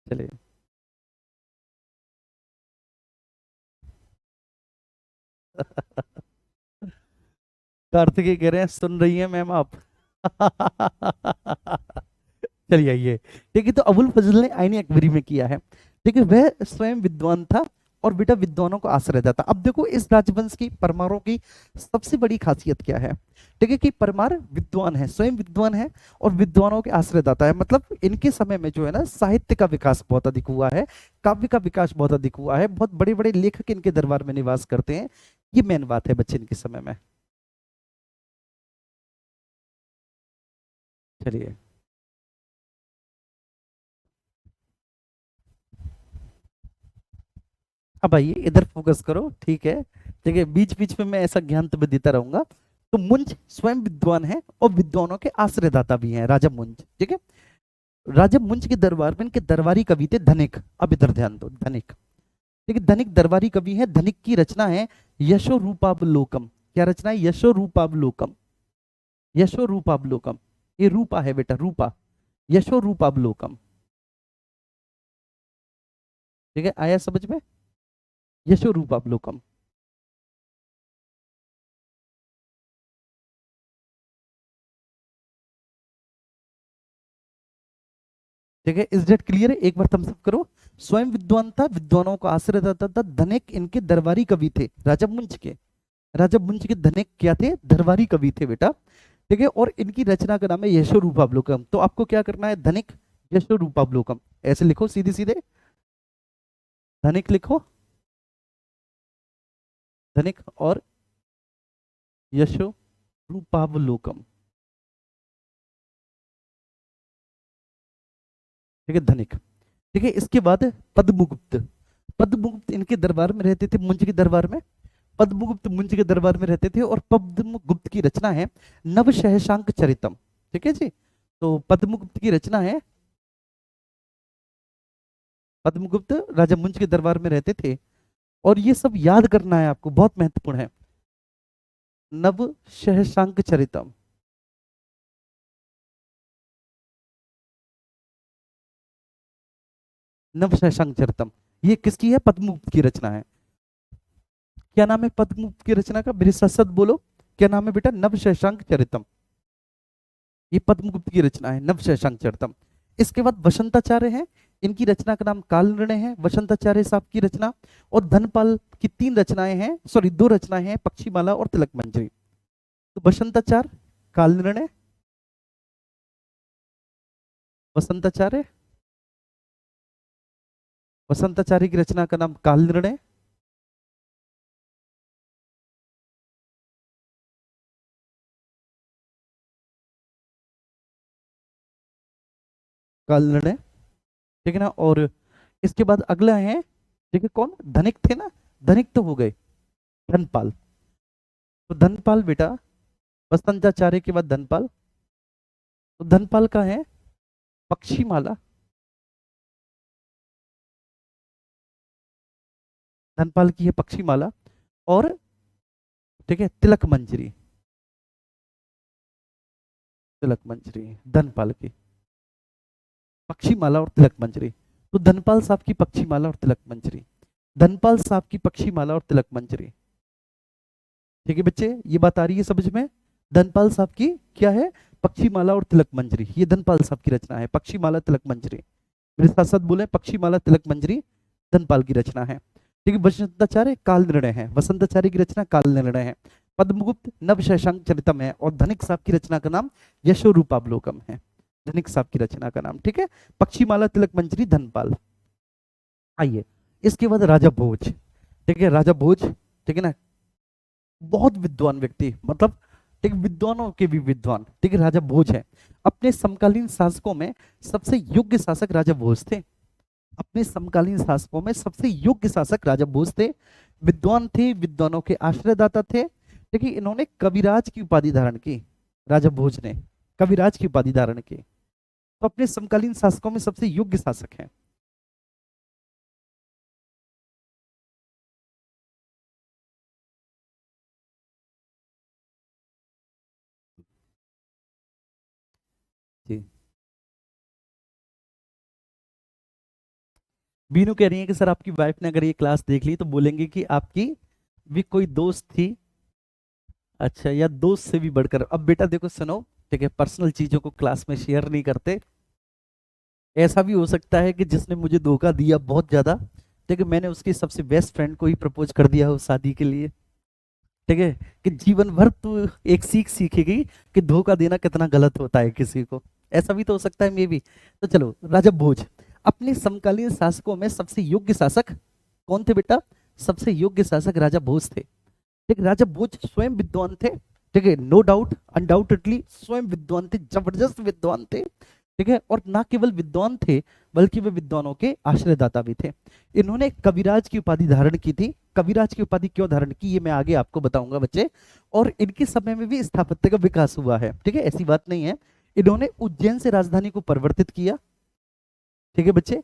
चलिए। कार्तिकेय कह रहे हैं, सुन रही हैं मैम आप? चलिए आइए। ठीक है, तो अबुल फजल ने आईने अकबरी में किया है, ठीक है, वह स्वयं विद्वान था और बेटा विद्वानों को आश्रय देता। अब देखो इस राजवंश की, परमारों की सबसे बड़ी खासियत क्या है, ठीक है, कि परमार विद्वान है, स्वयं विद्वान है, और विद्वानों के आश्रयदाता है, मतलब इनके समय में जो है ना, साहित्य का विकास बहुत अधिक हुआ है, काव्य का विकास बहुत अधिक हुआ है, बहुत बड़े बड़े लेखक इनके दरबार में निवास करते हैं। ये मेन बात है बच्चे इनके समय में। चलिए, अब आइए इधर फोकस करो, ठीक है, ठीक है, बीच बीच में मैं ऐसा ज्ञान तुम्हें देता रहूंगा। तो मुंज स्वयं विद्वान है और विद्वानों के आश्रयदाता भी हैं, राजा मुंज, ठीक है। राजा मुंज के दरबार में इनके दरबारी कवि थे धनिक। अब इधर ध्यान दो, धनिक, ठीक है, धनिक दरबारी कवि है। धनिक की रचना है यशो रूपावलोकम। क्या रचना है? यशो रूपावलोकम। यशो रूपावलोकम, ये रूपा है बेटा, रूपा, यशो रूपावलोकम, ठीक है, आया समझ में? यशो रूपावलोकम। ठीक है, इज डेट क्लियर है? एक बार थम्स अप करो। स्वयं विद्वान था, विद्वानों का आश्रय देता था, धनिक इनके दरबारी कवि थे, राजा मुंज के। राजा मुंज के धनिक क्या थे? दरबारी कवि थे बेटा। ठीक है, और इनकी रचना का नाम है यशोरूपावलोकम। तो आपको क्या करना है? धनिक यशोरूपावलोकम ऐसे लिखो सीधे सीधे, धनिक लिखो, धनिक और यशो रूपावलोकम। ठीक है, धनिक। ठीक है, इसके बाद पद्मगुप्त। पद्मगुप्त इनके दरबार में रहते थे, मुंज के दरबार में। पद्मगुप्त मुंज के दरबार में रहते थे, और पद्मगुप्त की रचना है नवशहशांक चरितम। ठीक है जी, तो पद्मगुप्त की रचना है, पद्मगुप्त राजा मुंज के दरबार में रहते थे, और ये सब याद करना है आपको, बहुत महत्वपूर्ण है। नवशहशांक चरितम, नवशहशांक चरितम, ये किसकी है? पद्मगुप्त की रचना है। क्या नाम है पद्मगुप्त की रचना का? मेरे साथ साथ बोलो, क्या नाम है बेटा? नवशहशांक चरितम। ये पद्मगुप्त की रचना है, नवशहशांक चरितम। इसके बाद वसंताचार्य हैं, इनकी रचना का नाम काल निर्णय है, वसंताचार्य साहब की रचना। और धनपाल की तीन रचनाएं हैं, सॉरी दो रचनाएं हैं, पक्षीमाला और तिलक मंजरी। तो वसंताचार्य, काल निर्णय, वसंताचार्य, वसंताचार्य की रचना का नाम काल निर्णय, काल निर्णय। ठीक है ना, और इसके बाद अगला है, ठीक है, कौन? धनिक थे ना, धनिक तो हो गए, धनपाल। तो धनपाल बेटा, वसंताचार्य के बाद धनपाल, तो धनपाल का है पक्षीमाला, धनपाल की है पक्षीमाला, और ठीक है तिलक मंजरी, तिलक मंजरी धनपाल की, पक्षीमाला और तिलक मंजरी। तो धनपाल साहब की पक्षीमाला और तिलक मंजरी, धनपाल साहब की पक्षीमाला और तिलक मंजरी। ठीक है बच्चे, ये बात आ रही है समझ में? धनपाल साहब की क्या है? पक्षीमाला और तिलक मंजरी, ये धनपाल साहब की रचना है, पक्षीमाला तिलक मंजरी। मेरे साथ साथ बोले, पक्षीमाला तिलक मंजरी धनपाल की रचना है। ठीक है, वसंताचार्य काल निर्णय है, वसंताचार्य की रचना काल निर्णय है। पद्मगुप्त नवशहशांक चरितम है, और धनिक साहब की रचना का नाम यशोरूपावलोकम है, धनिक साहब की रचना का नाम। ठीक है, पक्षीमाला तिलक मंजरी धनपाल। आइए, इसके बाद राजा भोज। ठीक है, राजा भोज, ठीक है ना, बहुत विद्वान व्यक्ति, मतलब ठीक विद्वानों के भी विद्वान। ठीक है, राजा भोज है। अपने समकालीन शासकों में सबसे योग्य शासक राजा भोज थे, अपने समकालीन शासकों में सबसे योग्य शासक राजा भोज थे। विद्वान थे, विद्वानों के आश्रयदाता थे। ठीक है, इन्होंने कविराज की उपाधि धारण की, राजा भोज ने कविराज की उपाधि धारण की। तो अपने समकालीन शासकों में सबसे योग्य शासक हैं। जी, बीनू कह रही है कि सर आपकी वाइफ ने अगर ये क्लास देख ली तो बोलेंगे कि आपकी भी कोई दोस्त थी। अच्छा, या दोस्त से भी बढ़कर। अब बेटा देखो सुनो, ठीक है, पर्सनल चीजों को क्लास में शेयर नहीं करते। ऐसा भी हो सकता है कि जिसने मुझे धोखा दिया बहुत ज्यादा, ठीक है, मैंने उसकी सबसे बेस्ट फ्रेंड को ही प्रपोज कर दिया हो शादी के लिए। ठीक है, कि जीवन भर तू एक सीख सीखेगी कि धोखा देना कितना गलत होता है किसी को। ऐसा भी तो हो सकता है मे भी। तो चलो, राजा भोज अपने समकालीन शासकों में सबसे योग्य शासक कौन थे बेटा? सबसे योग्य शासक राजा भोज थे। ठीक, राजा भोज स्वयं विद्वान थे। ठीक है, नो डाउट, अनडाउटेडली स्वयं विद्वान थे, जबरदस्त विद्वान थे। ठीक है, और ना केवल विद्वान थे बल्कि वे विद्वानों के आश्रयदाता भी थे। इन्होंने कविराज की उपाधि धारण की थी। कविराज की उपाधि क्यों धारण की, ये मैं आगे आपको बताऊंगा बच्चे। और इनके समय में भी स्थापत्य का विकास हुआ है। ठीक है, ऐसी बात नहीं है। इन्होंने उज्जैन से राजधानी को परिवर्तित किया। ठीक है बच्चे,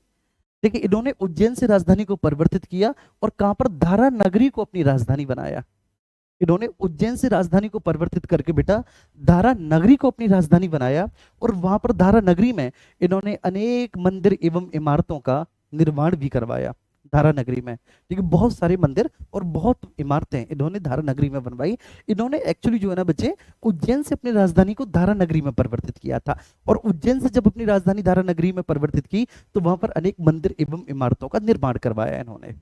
देखिए इन्होंने उज्जैन से राजधानी को परिवर्तित किया, और कहां पर? धारा नगरी को अपनी राजधानी बनाया। इन्होंने उज्जैन से राजधानी को परिवर्तित करके बेटा धारा नगरी को अपनी राजधानी बनाया, और वहां पर धारा नगरी में इन्होंने अनेक मंदिर एवं इमारतों का निर्माण भी करवाया। धारा नगरी में। ठीक है, बहुत सारे मंदिर और बहुत इमारतें इन्होंने धारा नगरी में बनवाई। इन्होंने एक्चुअली जो है ना बच्चे, उज्जैन से अपनी राजधानी को धारा नगरी में परिवर्तित किया था। और उज्जैन से जब अपनी राजधानी धारा नगरी में परिवर्तित की, तो वहां पर अनेक मंदिर एवं इमारतों का निर्माण करवाया इन्होंने।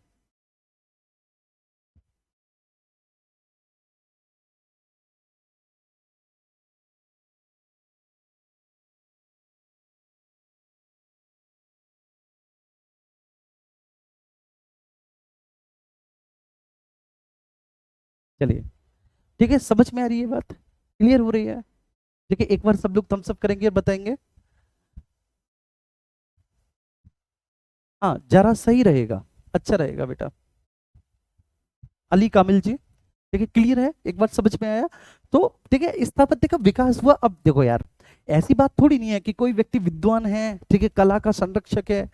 चलिए, ठीक है, समझ में आ रही है बात, क्लियर हो रही है? ठीक है, एक बार सब लोग थम्स अप करेंगे और बताएंगे। हाँ, जरा सही रहेगा, अच्छा रहेगा बेटा। अली कामिल जी, ठीक है, क्लियर है, एक बार समझ में आया? तो ठीक है, स्थापत्य का विकास हुआ। अब देखो यार, ऐसी बात थोड़ी नहीं है कि कोई व्यक्ति विद्वान है, ठीक है, कला का संरक्षक है,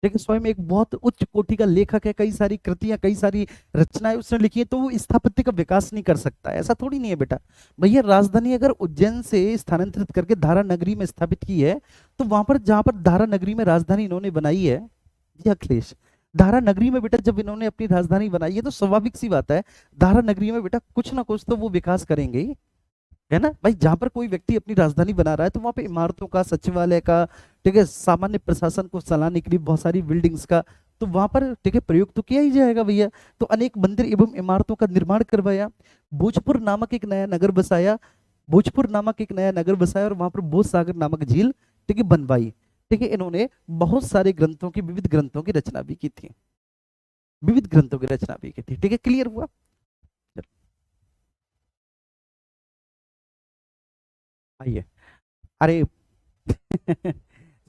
ठीक है, स्वयं एक बहुत उच्च कोटि का लेखक है, कई सारी कृतियां, कई सारी रचनाएं उसने लिखी है, तो वो स्थापत्य का विकास नहीं कर सकता, ऐसा थोड़ी नहीं है बेटा। भैया, राजधानी अगर उज्जैन से स्थानांतरित करके धारा नगरी में स्थापित की है, तो वहां पर जहां पर धारा नगरी में राजधानी इन्होंने बनाई है, जी अखिलेश, धारा नगरी में बेटा जब इन्होंने अपनी राजधानी बनाई है, तो स्वाभाविक सी बात है, धारा नगरी में बेटा कुछ ना कुछ तो वो विकास करेंगे ही, है ना भाई। जहां पर कोई व्यक्ति अपनी राजधानी बना रहा है, तो वहां पे इमारतों का, सचिवालय का, ठीक है, सामान्य प्रशासन को चलाने के लिए बहुत सारी बिल्डिंग्स का, तो वहां पर ठीक है प्रयोग तो किया ही जाएगा भैया। तो अनेक मंदिर एवं इमारतों का निर्माण करवाया। भोजपुर नामक एक नया नगर बसाया, भोजपुर नामक एक नया नगर बसाया, और वहां पर भोज सागर नामक झील, ठीक है, बनवाई। ठीक है, इन्होंने बहुत सारे ग्रंथों की, विविध ग्रंथों की रचना भी की थी, विविध ग्रंथों की रचना भी की थी। ठीक है, क्लियर हुआ? आइए, अरे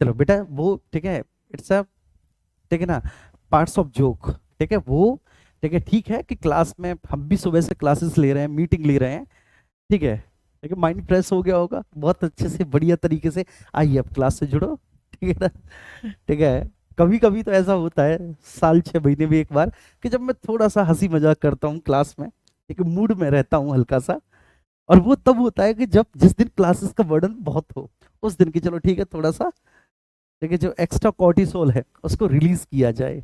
चलो बेटा, वो ठीक है, इट्स अ, ठीक है ना, पार्ट्स ऑफ जोक, ठीक है वो, ठीक है, ठीक है कि क्लास में हम भी सुबह से क्लासेस ले रहे हैं, मीटिंग ले रहे हैं, ठीक है, ठीक है, माइंड फ्रेश हो गया होगा बहुत अच्छे से, बढ़िया तरीके से। आइए अब क्लास से जुड़ो, ठीक है ना, ठीक है। कभी कभी तो ऐसा होता है, साल 6 महीने में एक बार, कि जब मैं थोड़ा सा हंसी मजाक करता हूँ क्लास में, एक मूड में रहता हूँ हल्का सा, और वो तब होता है कि जब जिस दिन क्लासेस का बर्डन बहुत हो, उस दिन की चलो ठीक है, थोड़ा सा, ठीक है, जो एक्स्ट्रा कॉर्टिसोल है उसको रिलीज किया जाए,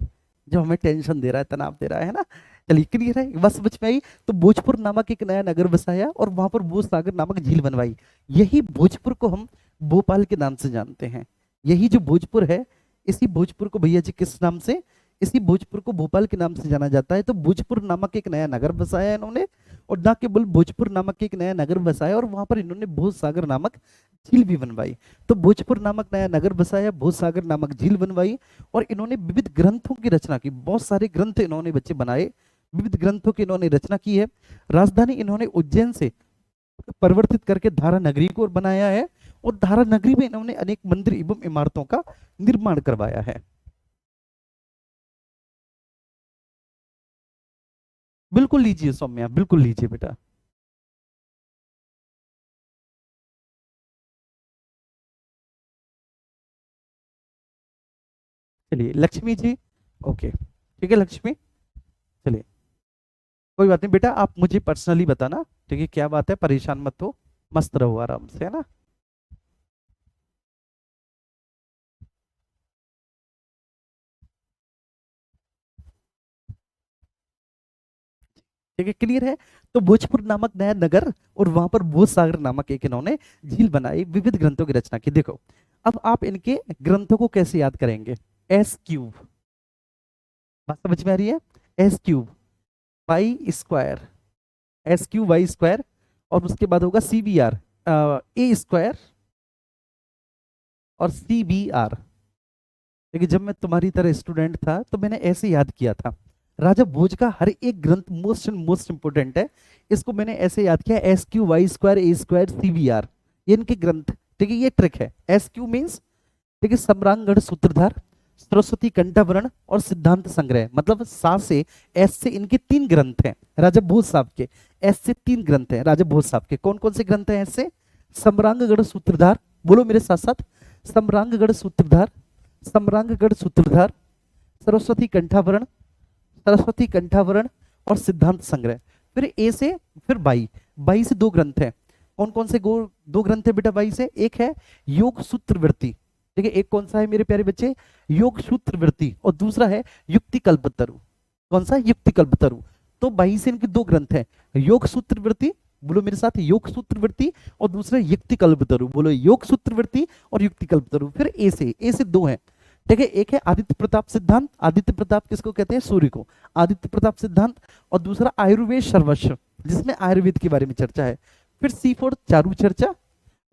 जो हमें टेंशन दे रहा है, तनाव दे रहा है ना। चलिए, क्लियर है, बस समझ में आई? तो भोजपुर नामक एक नया नगर बसाया, और वहां पर भोज सागर नामक झील बनवाई। यही भोजपुर को हम भोपाल के नाम से जानते हैं। यही जो भोजपुर है, इसी भोजपुर को भैया जी किस नाम से, इसी भोजपुर को भोपाल के नाम से जाना जाता है। तो भोजपुर नामक एक नया नगर बसाया इन्होंने, और ना केवल भोजपुर नामक एक नया नगर बसाया, और वहां पर इन्होंने भोज सागर नामक झील भी बनवाई। तो भोजपुर नामक नया नगर बसाया, भोज सागर नामक झील बनवाई, और इन्होंने विविध ग्रंथों की रचना की, बहुत सारे ग्रंथ इन्होंने बच्चे बनाए, विविध ग्रंथों की इन्होंने रचना की है। राजधानी इन्होंने उज्जैन से परिवर्तित करके धारा नगरी को बनाया है, और धारा नगरी में इन्होंने अनेक मंदिर एवं इमारतों का निर्माण करवाया है। बिल्कुल लीजिए सौम्या, बिल्कुल लीजिए बेटा। चलिए लक्ष्मी जी, ओके, ठीक है लक्ष्मी, चलिए, कोई बात नहीं बेटा, आप मुझे पर्सनली बताना, ठीक है, क्या बात है, परेशान मत हो, मस्त रहो आराम से, है ना। ठीक है, क्लियर है? तो भोजपुर नामक नया नगर, और वहां पर भोज सागर नामक एक इन्होंने झील बनाई, विविध ग्रंथों की रचना की। देखो, अब आप इनके ग्रंथों को कैसे याद करेंगे? एस क्यूब, बात समझ में आ रही है? S cube Y square, S cube Y square, और उसके बाद होगा C B R, A square, और सी बी आर। लेकिन जब मैं तुम्हारी तरह स्टूडेंट था, तो मैंने ऐसे याद किया था, राजा भोज का हर एक ग्रंथ मोस्ट एंड मोस्ट इंपोर्टेंट है, इसको मैंने ऐसे याद किया, S Q Y square A square C B R, ये इनके ग्रंथ। ठीक है, ये ट्रिक है। एस क्यू मीन्स, ठीक है, सम्रांगण सूत्रधार, सरस्वती कंठाभरण, और सिद्धांत संग्रह, मतलब सा से, एस से इनके 3 ग्रंथ हैं राजा भोज साहब के, एस से 3 ग्रंथ हैं राजा भोज साहब के। कौन कौन से ग्रंथ हैं एस से? सम्रांगगढ़ सूत्रधार, बोलो मेरे साथ साथ, सम्रांगगढ़ सूत्रधार, सम्रांगगढ़ सूत्रधार, सरस्वती कंठाभरण, सरस्वती कंठाभरण, और सिद्धांत संग्रह। फिर ए से, फिर बाई, बाई से 2 ग्रंथ हैं। कौन कौन से 2 ग्रंथ है बेटा बाई से? एक है योग सूत्रवृत्ति, ठीक है, एक कौन सा है मेरे प्यारे बच्चे, योग सूत्र वृत्ति, और दूसरा है युक्ति कल्पतरु। कौन सा, युक्ति कल्पतरु। तो वहीं से इनके दो ग्रंथ हैं, योग सूत्र वृत्ति, बोलो मेरे साथ, योग सूत्र वृत्ति, और दूसरा युक्ति कल्पतरु, बोलो योग सूत्र वृत्ति और युक्ति कल्पतरु। फिर ए से दो हैं, ठीक है, एक है आदित्य प्रताप सिद्धांत, आदित्य प्रताप किसको कहते हैं, सूर्य को, आदित्य प्रताप सिद्धांत, और दूसरा आयुर्वेद सर्वस्व, जिसमें आयुर्वेद के बारे में चर्चा है। फिर सी फॉर चारु चर्चा,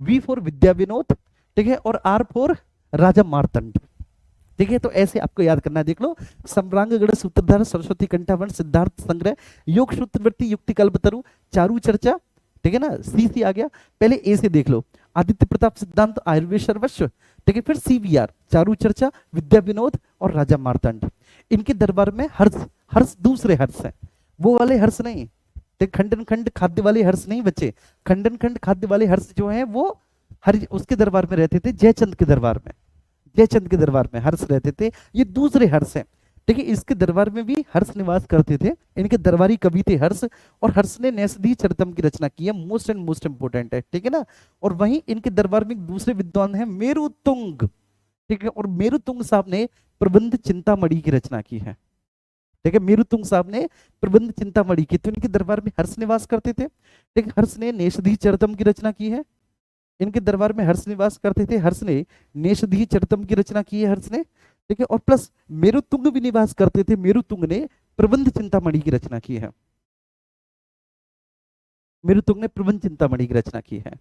वी फॉर विद्या विनोद, ठीक है, और आर फॉर राजा मार्तंड। ठीक है, तो ऐसे आपको याद करना है, देख लो, सम्रांगगढ़ सूत्रधार सरस्वती कंठावरण सिद्धार्थ संग्रह योग सूत्रवृत्ति युक्ति कल्पतरु चारु चर्चा, ठीक है ना, सी आ गया। पहले ए से देख लो, आदित्य प्रताप सिद्धांत आयुर्वेद सर्वस्व, ठीक है, फिर सीवीआर चारु चर्चा विद्या विनोद और राजा मार्तंड। इनके दरबार में हर्ष, हर्ष दूसरे हर्ष हैं, वो वाले हर्ष नहीं, खंडन खंड खाद्य वाले हर्ष नहीं बच्चे, खंडन खंड खाद्य वाले हर्ष जो है वो हर उसके दरबार में रहते थे, जयचंद के दरबार में, जयचंद के दरबार में हर्ष रहते थे, ये दूसरे हर्ष हैं। ठीक है, इसके दरबार में भी हर्ष निवास करते थे, इनके दरबारी कवि थे हर्ष, और हर्ष ने नैषधीय चरितम की रचना की है, मोस्ट एंड मोस्ट इंपोर्टेंट है, ठीक है ना। और वहीं इनके दरबार में दूसरे विद्वान है मेरुतुंग, ठीक है, और मेरुतुंग साहब ने प्रबंध चिंतामणि की रचना की है, ठीक है, मेरुतुंग साहब ने प्रबंध चिंतामणि की, तो इनके दरबार में हर्ष निवास करते थे, ठीक है, हर्ष ने नैषधीय चरितम की रचना की है, इनके दरबार में हर्ष निवास करते थे, हर्ष ने नेषधीय चरितम की रचना की है, हर्ष ने, ठीक है, और प्लस मेरुतुंग भी निवास करते थे, मेरुतुंग ने प्रबंध चिंतामणि की रचना की है, मेरुतुंग ने प्रबंध चिंतामणि की रचना की है।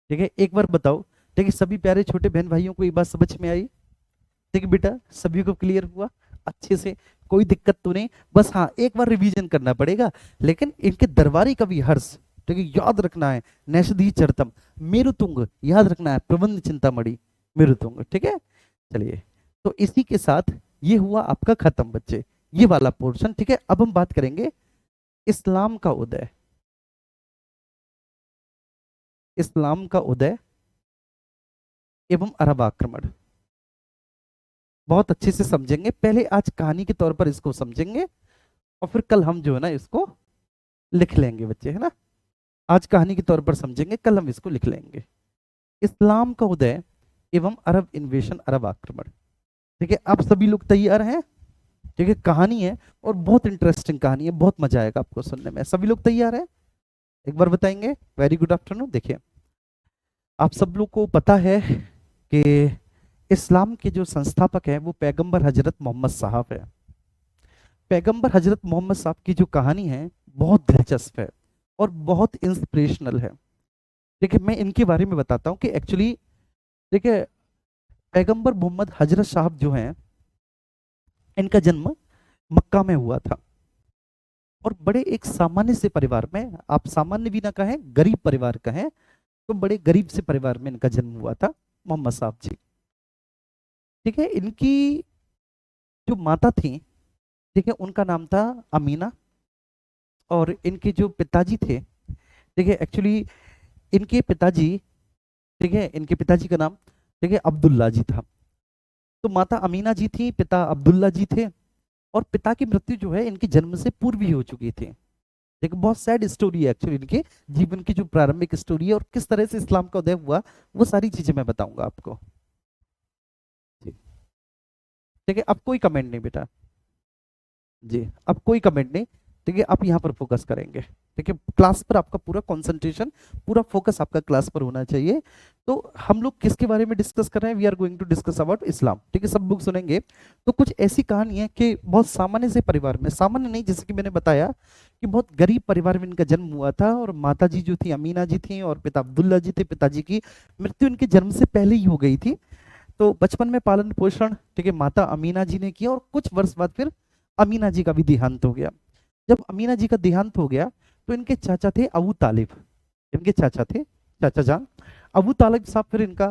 ठीक है, एक बार बताओ, ठीक है, सभी प्यारे छोटे बहन भाइयों को ये बात समझ में आई, ठीक है बेटा, सभी को क्लियर हुआ अच्छे से, कोई दिक्कत तो नहीं, बस हाँ एक बार रिवीजन करना पड़ेगा, लेकिन इनके दरबारी कवि हर्ष, ठीक है, याद रखना है, नैषधीय चरितम, मेरुतुंग याद रखना है, प्रबंध चिंतामणि, मेरुतुंग, ठीक है। चलिए, तो इसी के साथ ये हुआ आपका खत्म बच्चे, ये वाला पोर्शन, ठीक है। अब हम बात करेंगे इस्लाम का उदय, इस्लाम का उदय एवं अरब आक्रमण, बहुत अच्छे से समझेंगे, पहले आज कहानी के तौर पर इसको समझेंगे, और फिर कल हम जो है ना इसको लिख लेंगे बच्चे, है ना। आज कहानी के तौर पर समझेंगे, कल हम इसको लिख लेंगे। इस्लाम का उदय एवं अरब इन्वेशन, अरब आक्रमण, ठीक है। आप सभी लोग तैयार हैं, ठीक है, कहानी है और बहुत इंटरेस्टिंग कहानी है, बहुत मजा आएगा आपको सुनने में, सभी लोग तैयार हैं, एक बार बताएंगे। Very good afternoon. देखिए, आप सब लोग को पता है कि इस्लाम के जो संस्थापक हैं वो पैगंबर हजरत मोहम्मद साहब है। पैगंबर हजरत मोहम्मद साहब की जो कहानी है बहुत दिलचस्प है और बहुत इंस्पिरेशनल है। देखिए, मैं इनके बारे में बताता हूँ कि एक्चुअली देखिए, पैगंबर मोहम्मद हजरत साहब जो हैं, इनका जन्म मक्का में हुआ था, और बड़े एक सामान्य से परिवार में, आप सामान्य भी ना कहें, गरीब परिवार कहें, तो बड़े गरीब से परिवार में इनका जन्म हुआ था, मोहम्मद साहब जी। ठीक है, इनकी जो माता थी, ठीक है, उनका नाम था अमीना, और इनके जो पिताजी थे, ठीक है, एक्चुअली इनके पिताजी, ठीक है, इनके पिताजी का नाम, ठीक है, अब्दुल्ला जी था। तो माता अमीना जी थी, पिता अब्दुल्ला जी थे, और पिता की मृत्यु जो है इनके जन्म से पूर्व ही हो चुकी थी। एक बहुत सैड स्टोरी है एक्चुअली, इनके जीवन की जो प्रारंभिक स्टोरी है और किस तरह से इस्लाम का उदय हुआ, वो सारी चीजें मैं बताऊंगा आपको। ठीक है, अब कोई कमेंट नहीं बेटा जी, अब कोई कमेंट नहीं, ठीक है, आप यहाँ पर फोकस करेंगे, ठीक है, क्लास पर आपका पूरा कंसंट्रेशन, पूरा फोकस आपका क्लास पर होना चाहिए। तो हम लोग किसके बारे में डिस्कस कर रहे हैं, we are going to discuss about Islam, ठीक है, सब लोग सुनेंगे। तो कुछ ऐसी कहानी है कि बहुत सामान्य से परिवार में, सामान्य नहीं, जैसे कि मैंने बताया कि बहुत गरीब परिवार में इनका जन्म हुआ था, और माता जी जो थी अमीना जी थी, और पिता अब्दुल्ला जी थे, पिताजी की मृत्यु इनके जन्म से पहले ही हो गई थी। तो बचपन में पालन पोषण, ठीक है, माता अमीना जी ने किया, और कुछ वर्ष बाद फिर अमीना जी का भी देहांत हो गया। जब अमीना जी का देहांत हो गया तो इनके चाचा थे अबू तालिब, इनके चाचा थे, चाचा जान अबू तालिब साहब, फिर इनका,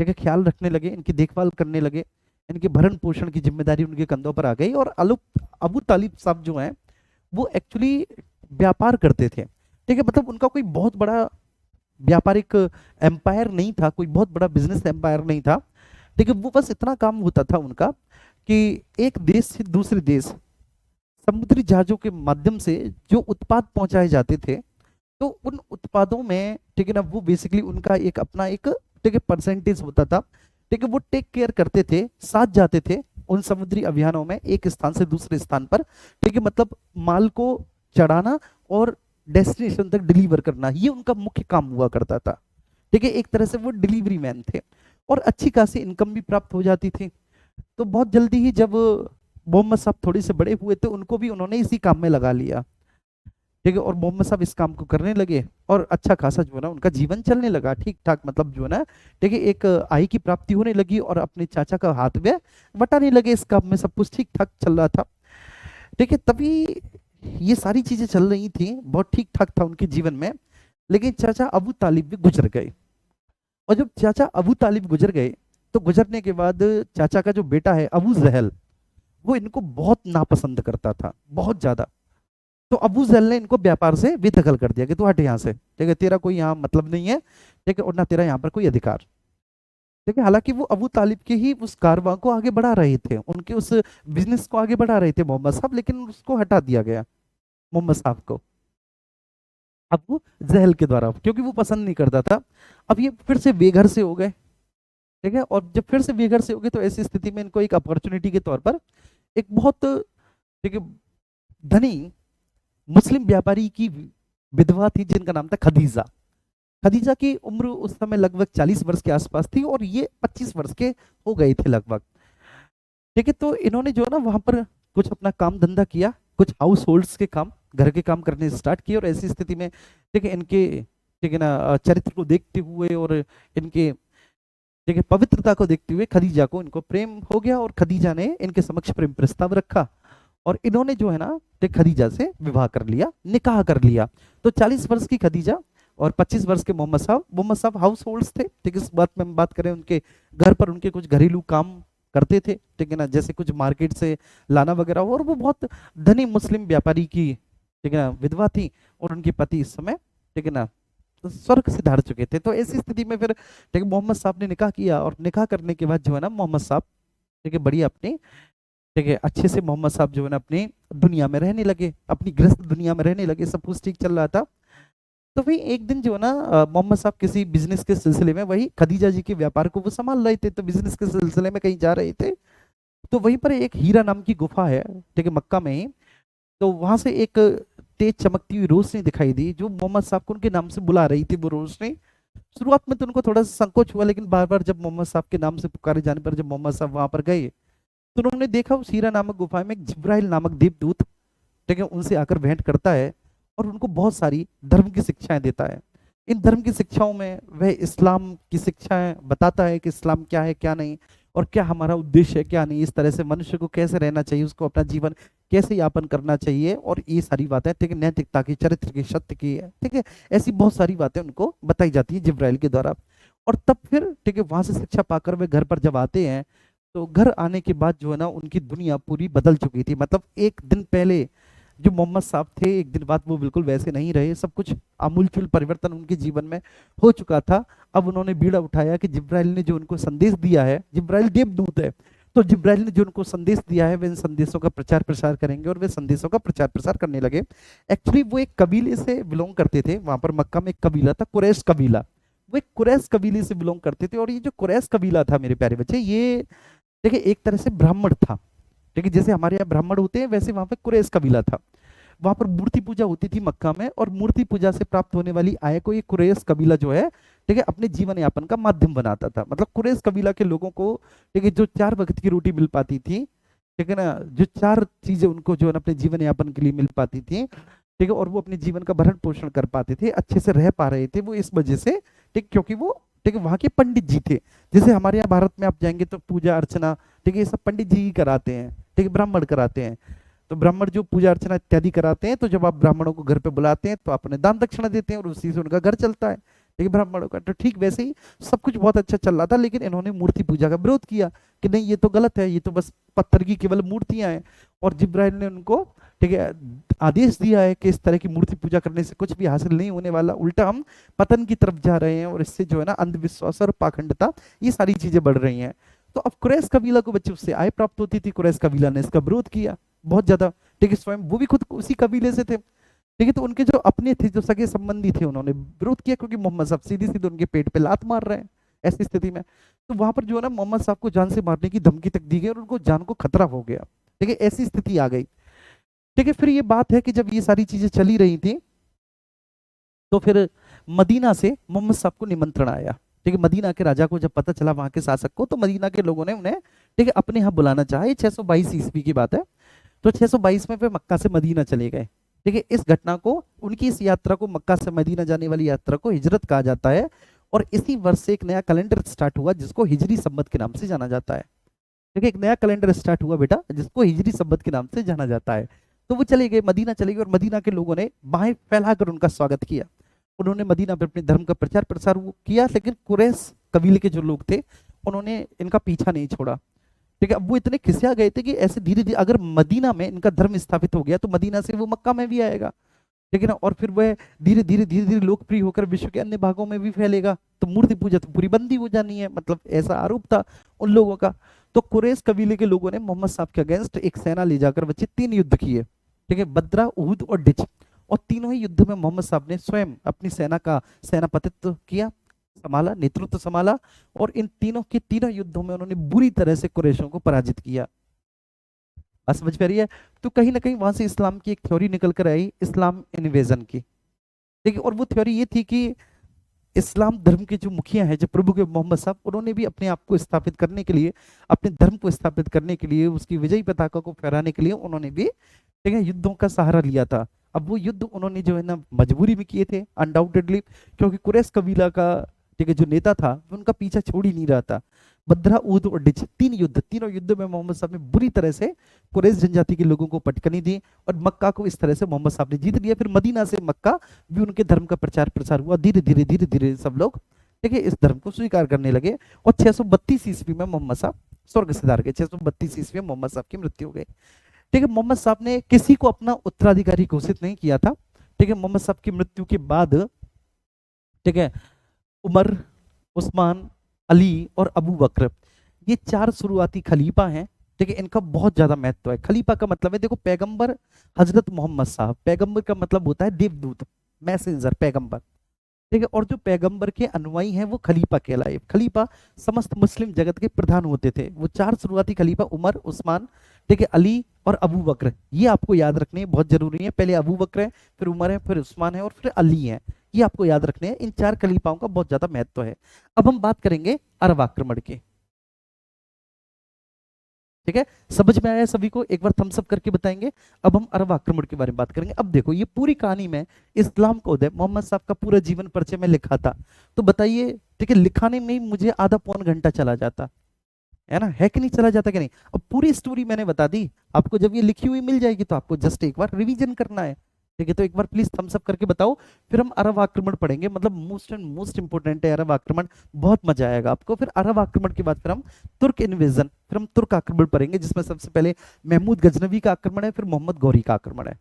ठीक है, ख्याल रखने लगे, इनकी देखभाल करने लगे, इनके भरण पोषण की जिम्मेदारी उनके कंधों पर आ गई। और अबू तालिब साहब जो हैं वो एक्चुअली व्यापार करते थे, ठीक है, मतलब उनका कोई बहुत बड़ा व्यापारिक एम्पायर नहीं था, कोई बहुत बड़ा बिजनेस एम्पायर नहीं था, ठीक है, वो बस इतना काम होता था उनका कि एक देश से दूसरे देश समुद्री जहाजों के माध्यम से जो उत्पाद पहुंचाए जाते थे, तो उन उत्पादों में ठीक है ना, वो बेसिकली उनका एक अपना एक ठीक है परसेंटेज होता था। ठीक है, वो टेक केयर करते थे, साथ जाते थे उन समुद्री अभियानों में, एक स्थान से दूसरे स्थान पर। ठीक है, मतलब माल को चढ़ाना और डेस्टिनेशन तक डिलीवर करना, ये उनका मुख्य काम हुआ करता था। ठीक है, एक तरह से वो डिलीवरी मैन थे, और अच्छी खासी इनकम भी प्राप्त हो जाती थी। तो बहुत जल्दी ही जब मोहम्मद साहब थोड़े से बड़े हुए थे, उनको भी उन्होंने इसी काम में लगा लिया। ठीक है, और मोहम्मद साहब इस काम को करने लगे, और अच्छा खासा जो है ना उनका जीवन चलने लगा ठीक ठाक, मतलब जो है ना ठीक है एक आय की प्राप्ति होने लगी, और अपने चाचा का हाथ में बटाने लगे इस काम में, सब कुछ ठीक ठाक चल रहा था। ठीक है, तभी ये सारी चीजें चल रही थी, बहुत ठीक ठाक था उनके जीवन में। लेकिन चाचा अबू तालिब भी गुजर गए, और जब चाचा अबू तालिब गुजर गए, तो गुजरने के बाद चाचा का जो बेटा है अबू जहल, वो इनको बहुत नापसंद करता था, बहुत ज्यादा। तो अबू जहल ने इनको व्यापार से बेदखल कर दिया कि तू हट यहाँ से, ठीक है, तेरा कोई यहाँ मतलब नहीं है, ठीक है, और ना तेरा यहाँ पर कोई अधिकार। ठीक है, हालांकि वो अबू तालिब के ही उस कारवां को आगे बढ़ा रहे थे, उनके उस बिजनेस को आगे बढ़ा रहे थे मोहम्मद साहब, लेकिन उसको हटा दिया गया मोहम्मद साहब को अबू जहल के द्वारा, क्योंकि वो पसंद नहीं करता था। अब ये फिर से बेघर से हो गए। ठीक है, और जब फिर से बेघर से हो गए, तो ऐसी स्थिति में इनको एक अपॉर्चुनिटी के तौर पर एक बहुत ठीक है धनी मुस्लिम व्यापारी की विधवा थी, जिनका नाम था खदीजा। खदीजा की उम्र उस समय लगभग 40 वर्ष के आसपास थी, और ये 25 वर्ष के हो गए थे लगभग। ठीक है, तो इन्होंने जो है ना वहां पर कुछ अपना काम धंधा किया, कुछ हाउस होल्ड्स के काम, घर के काम करने स्टार्ट किए, और ऐसी स्थिति में ठीक है इनके ठीक है ना चरित्र को देखते हुए, और इनके ठीक है पवित्रता को देखते हुए खदीजा को इनको प्रेम हो गया, और खदीजा ने इनके समक्ष प्रेम प्रस्ताव रखा, और इन्होंने जो है ना ठीक खदीजा से विवाह कर लिया, निकाह कर लिया। तो 40 वर्ष की खदीजा और 25 वर्ष के मोहम्मद साहब हाउस होल्ड्स थे। ठीक है, इस बात में हम बात करें, उनके घर पर उनके कुछ घरेलू काम करते थे, ठीक है ना, जैसे कुछ मार्केट से लाना वगैरह हो, और वो बहुत धनी मुस्लिम व्यापारी की ठीक है ना विधवा थी, और उनके पति इस समय ठीक है ना स्वर्ग से धार चुके थे। तो ऐसी स्थिति में फिर ठीक है मोहम्मद साहब ने निकाह किया, और निकाह करने के बाद जो है ना मोहम्मद साहब ठीक है बढ़िया अपनी ठीक है अच्छे से मोहम्मद साहब जो है ना अपनी दुनिया में रहने लगे, अपनी गृहस्थ दुनिया में रहने लगे, सब कुछ ठीक चल रहा था। तो वही एक दिन जो है ना मोहम्मद साहब किसी बिजनेस के सिलसिले में, वही खदीजा जी के व्यापार को वो संभाल रहे थे, तो बिजनेस के सिलसिले में कहीं जा रहे थे, तो वहीं पर एक हीरा नाम की गुफा है, ठीक है, मक्का में ही। तो वहां से एक तेज चमकती हुई रोशनी दिखाई दी, जो मोहम्मद साहब को उनके नाम से बुला रही थी वो रोशनी। शुरुआत में तो उनको थोड़ा सा संकोच हुआ, लेकिन बार बार जब मोहम्मद साहब के नाम से पुकारे जाने पर जब मोहम्मद साहब वहां पर गए, तो उन्होंने देखा उस हीरा नामक गुफा में एक जिब्राइल नामक देवदूत ठीक है उनसे आकर भेंट करता है, और उनको बहुत सारी धर्म की शिक्षाएं देता है। इन धर्म की शिक्षाओं में वह इस्लाम की शिक्षाएं बताता है कि इस्लाम क्या है क्या नहीं, और क्या हमारा उद्देश्य है क्या नहीं, इस तरह से मनुष्य को कैसे रहना चाहिए, उसको अपना जीवन कैसे यापन करना चाहिए, और ये सारी बातें ठीक है नैतिकता की, चरित्र की, सत्य की है, ठीक है, ऐसी बहुत सारी बातें उनको बताई जाती है जिब्राइल के द्वारा। और तब फिर ठीक है वहां से शिक्षा पाकर वे घर पर जब आते हैं, तो घर आने के बाद जो है ना उनकी दुनिया पूरी बदल चुकी थी। मतलब एक दिन पहले जो मोहम्मद साहब थे, एक दिन बाद वो बिल्कुल वैसे नहीं रहे, सब कुछ आमूलचूल परिवर्तन उनके जीवन में हो चुका था। अब उन्होंने बीड़ा उठाया कि जिब्राइल ने जो उनको संदेश दिया है, जिब्राइल देवदूत है, तो जिब्राइल ने जो उनको संदेश दिया है वे इन संदेशों का प्रचार प्रसार करेंगे, और वे संदेशों का प्रचार प्रसार करने लगे। एक्चुअली वो एक कबीले से बिलोंग करते थे, वहां पर मक्का में एक कबीला था कुरैश कबीला, वो एक कुरैश कबीले से बिलोंग करते थे। और ये जो कुरैश कबीला था मेरे प्यारे बच्चे, ये देखिए एक तरह से ब्राह्मण था, ठीक है, जैसे हमारे यहाँ ब्राह्मण होते हैं वैसे वहां पे कुरैश कबीला था। वहां पर मूर्ति पूजा होती थी मक्का में, और मूर्ति पूजा से प्राप्त होने वाली आय को ये कुरैश कबीला जो है ठीक है अपने जीवन यापन का माध्यम बनाता था। मतलब कुरैश कबीला के लोगों को ठीक है जो 4 वक्त की रोटी मिल पाती थी, ठीक है ना, जो 4 चीजें उनको जो है ना अपने जीवन यापन के लिए मिल पाती थी, ठीक है, और वो अपने जीवन का भरण पोषण कर पाते थे, अच्छे से रह पा रहे थे, वो इस वजह से ठीक, क्योंकि वो ठीक है वहाँ के पंडित जी थे। जैसे हमारे यहाँ भारत में आप जाएंगे तो पूजा अर्चना ठीक है ये सब पंडित जी ही कराते हैं, ठीक है, ब्राह्मण कराते हैं। तो ब्राह्मण जो पूजा अर्चना इत्यादि कराते हैं, तो जब आप ब्राह्मणों को घर पे बुलाते हैं तो आप उन्हें दान दक्षिणा देते हैं, और उसी से उनका घर चलता है, ठीक है, ब्राह्मणों का। तो ठीक वैसे ही सब कुछ बहुत अच्छा चल रहा था, लेकिन इन्होंने मूर्ति पूजा का विरोध किया कि नहीं ये तो गलत है, ये तो बस पत्थर की केवल मूर्तियां हैं। और जिब्राइल ने उनको ठीक है आदेश दिया है कि इस तरह की मूर्ति पूजा करने से कुछ भी हासिल नहीं होने वाला, उल्टा हम पतन की तरफ जा रहे हैं, और इससे जो है ना अंधविश्वास और पाखंडता ये सारी चीजें बढ़ रही हैं। तो अब कुरैश कबीला को बच्चे उससे आय प्राप्त होती थी, कुरैश कबीला ने इसका विरोध किया बहुत ज्यादा, ठीक है, स्वयं वो भी खुद उसी कबीले से थे। ठीक है। तो उनके जो अपने थे, जो सगे संबंधी थे, उन्होंने विरोध किया, क्योंकि मोहम्मद साहब सीधी सीधी उनके पेट पे लात मार रहे हैं ऐसी स्थिति में। तो वहां पर जो है ना, मोहम्मद साहब को जान से मारने की धमकी तक दी गई और उनको जान को खतरा हो गया। ठीक है, ऐसी स्थिति आ गई। ठीक है, फिर ये बात है कि जब ये सारी चीजें चली रही थी, तो फिर मदीना से मोहम्मद साहब को निमंत्रण आया। ठीक है, मदीना के राजा को जब पता चला, वहां के शासक को, तो मदीना के लोगों ने उन्हें, ठीक है, अपने यहाँ बुलाना चाहा। ये 622 ईस्वी की बात है। तो 622 में वे मक्का से मदीना चले गए। ठीक है, इस घटना को, उनकी इस यात्रा को, मक्का से मदीना जाने वाली यात्रा को हिजरत कहा जाता है। और इसी वर्ष से एक नया कैलेंडर स्टार्ट हुआ, जिसको हिजरी संवत के नाम से जाना जाता है। ठीक है, एक नया कैलेंडर स्टार्ट हुआ बेटा, जिसको हिजरी संवत के नाम से जाना जाता है। तो वो चले गए, मदीना चले गए, और मदीना के लोगों ने बाहें फैलाकर उनका स्वागत किया। उन्होंने मदीना में अपने धर्म का प्रचार प्रसार किया, लेकिन कुरैश कबीले के जो लोग थे, उन्होंने इनका पीछा नहीं छोड़ा। ठीक है, अब वो इतने खिसिया गए थे कि ऐसे धीरे धीरे अगर मदीना में इनका धर्म स्थापित हो गया, तो मदीना से वो मक्का में भी आएगा। ठीक है ना, और फिर वह धीरे धीरे लोकप्रिय होकर विश्व के अन्य भागों में भी फैलेगा, तो मूर्ति पूजा तो पूरी बंदी हो जानी है, मतलब ऐसा आरोप था उन लोगों का। तो कुरैश कबीले के लोगों ने मोहम्मद साहब के अगेंस्ट एक सेना ले जाकर बच्चे 3 युद्ध किए। ठीक है, बद्रा, उहुद और डिच। और तीनों ही युद्ध में मोहम्मद साहब ने स्वयं अपनी सेना का सेनापतित्व किया, संभाला, नेतृत्व संभाला। और इन तीनों के तीनों युद्धों में उन्होंने बुरी तरह से कुरैशों को पराजित किया। बात समझ पा रही है? तो कहीं ना कहीं वहां से इस्लाम की एक थ्योरी निकल कर आई, इस्लाम इन्वेजन की। ठीक है, और वो थ्योरी ये थी कि इस्लाम धर्म के जो मुखिया हैं, जो प्रभु के मोहम्मद साहब, उन्होंने भी अपने आप को स्थापित करने के लिए, अपने धर्म को स्थापित करने के लिए, उसकी विजयी पताका को फहराने के लिए, उन्होंने भी, ठीक है, युद्धों का सहारा लिया था। अब वो युद्ध उन्होंने जो है ना मजबूरी में किए थे अनडाउटेडली, क्योंकि कुरैश कबीला का, ठीक है, जो नेता था, वो उनका पीछा छोड़ ही नहीं रहा था। बद्रा, ऊद और डिच, 3 युद्ध, तीनों युद्ध में मोहम्मद साहब ने बुरी तरह से कुरैश जनजाति के लोगों को पटकनी दी, और मक्का को इस तरह से मोहम्मद साहब ने जीत लिया। फिर मदीना से मक्का भी उनके धर्म का प्रचार प्रसार हुआ, धीरे धीरे सब लोग, ठीक है, इस धर्म को स्वीकार करने लगे। और 632 ईस्वी में मोहम्मद साहब स्वर्ग सिधार गए। 632 ईस्वी में मोहम्मद साहब की मृत्यु हो गई। ठीक है, मोहम्मद साहब ने किसी को अपना उत्तराधिकारी घोषित नहीं किया था। ठीक है, मोहम्मद साहब की मृत्यु के बाद, ठीक है, उमर, उस्मान, अली और अबू बकर, ये 4 शुरुआती खलीफा हैं। ठीक है, इनका बहुत ज्यादा महत्व है। खलीफा का मतलब है, देखो, पैगंबर हजरत मोहम्मद साहब, पैगंबर का मतलब होता है देवदूत, मैसेंजर, पैगंबर। ठीक है, और जो पैगंबर के अनुयायी हैं वो खलीफा कहलाए। खलीफा समस्त मुस्लिम जगत के प्रधान होते थे। वो 4 शुरुआती खलीफा, उमर, उस्मान, ठीक है, अली और अबू बकर, ये आपको याद रखने बहुत जरूरी है। पहले अबू बकर है, फिर उमर है, फिर उस्मान है, और फिर अली है। ये आपको याद रखने हैं। इन 4 खलीफाओं का बहुत ज्यादा महत्व है। अब हम बात करेंगे अरब आक्रमण की। ठीक है, समझ में आया सभी को? एक बार थम्स अप करके बताएंगे। अब हम अरब आक्रमण के बारे में बात करेंगे। अब देखो, ये पूरी कहानी में इस्लाम का उदय, मोहम्मद साहब का पूरा जीवन परिचय में लिखा था। तो बताइए, ठीक है, लिखाने में ही मुझे आधा पौन घंटा चला जाता है ना, है कि नहीं, चला जाता कि नहीं? अब पूरी स्टोरी मैंने बता दी आपको। जब ये लिखी हुई मिल जाएगी, तो आपको जस्ट एक बार रिवीजन करना है। ठीक है, तो एक बार प्लीज थम्स अप करके बताओ। फिर हम अरब आक्रमण पढ़ेंगे, मतलब मोस्ट एंड मोस्ट इंपोर्टेंट है अरब आक्रमण। बहुत मजा आएगा आपको। फिर अरब आक्रमण के बाद फिर हम तुर्क इन्वेजन, फिर हम तुर्क आक्रमण पढ़ेंगे, जिसमें सबसे पहले महमूद गजनवी का आक्रमण है, फिर मोहम्मद गौरी का आक्रमण है।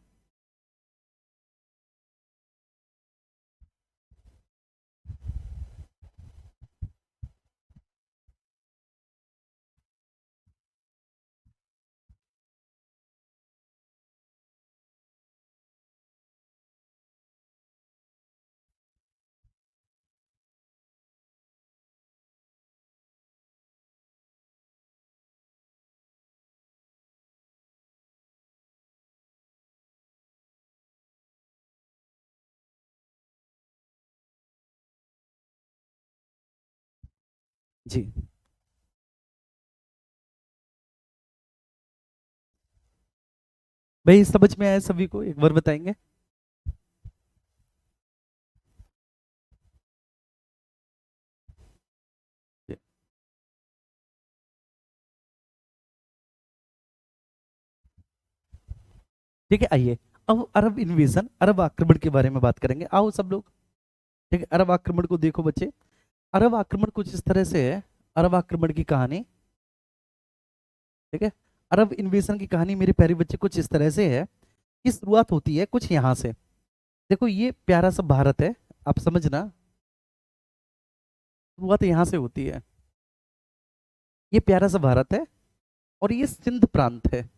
जी भाई, समझ में आया सभी को? एक बार बताएंगे। ठीक है, आइए अब अरब इन्वेजन, अरब आक्रमण के बारे में बात करेंगे। आओ सब लोग। ठीक है, अरब आक्रमण को देखो बच्चे। अरब आक्रमण कुछ इस तरह से है, अरब आक्रमण की कहानी। ठीक है, अरब इन्वेजन की कहानी मेरे प्यारे बच्चे कुछ इस तरह से है कि शुरुआत होती है कुछ यहाँ से। देखो, ये प्यारा सा भारत है, आप समझना, शुरुआत यहाँ से होती है। ये प्यारा सा भारत है, और ये सिंध प्रांत है।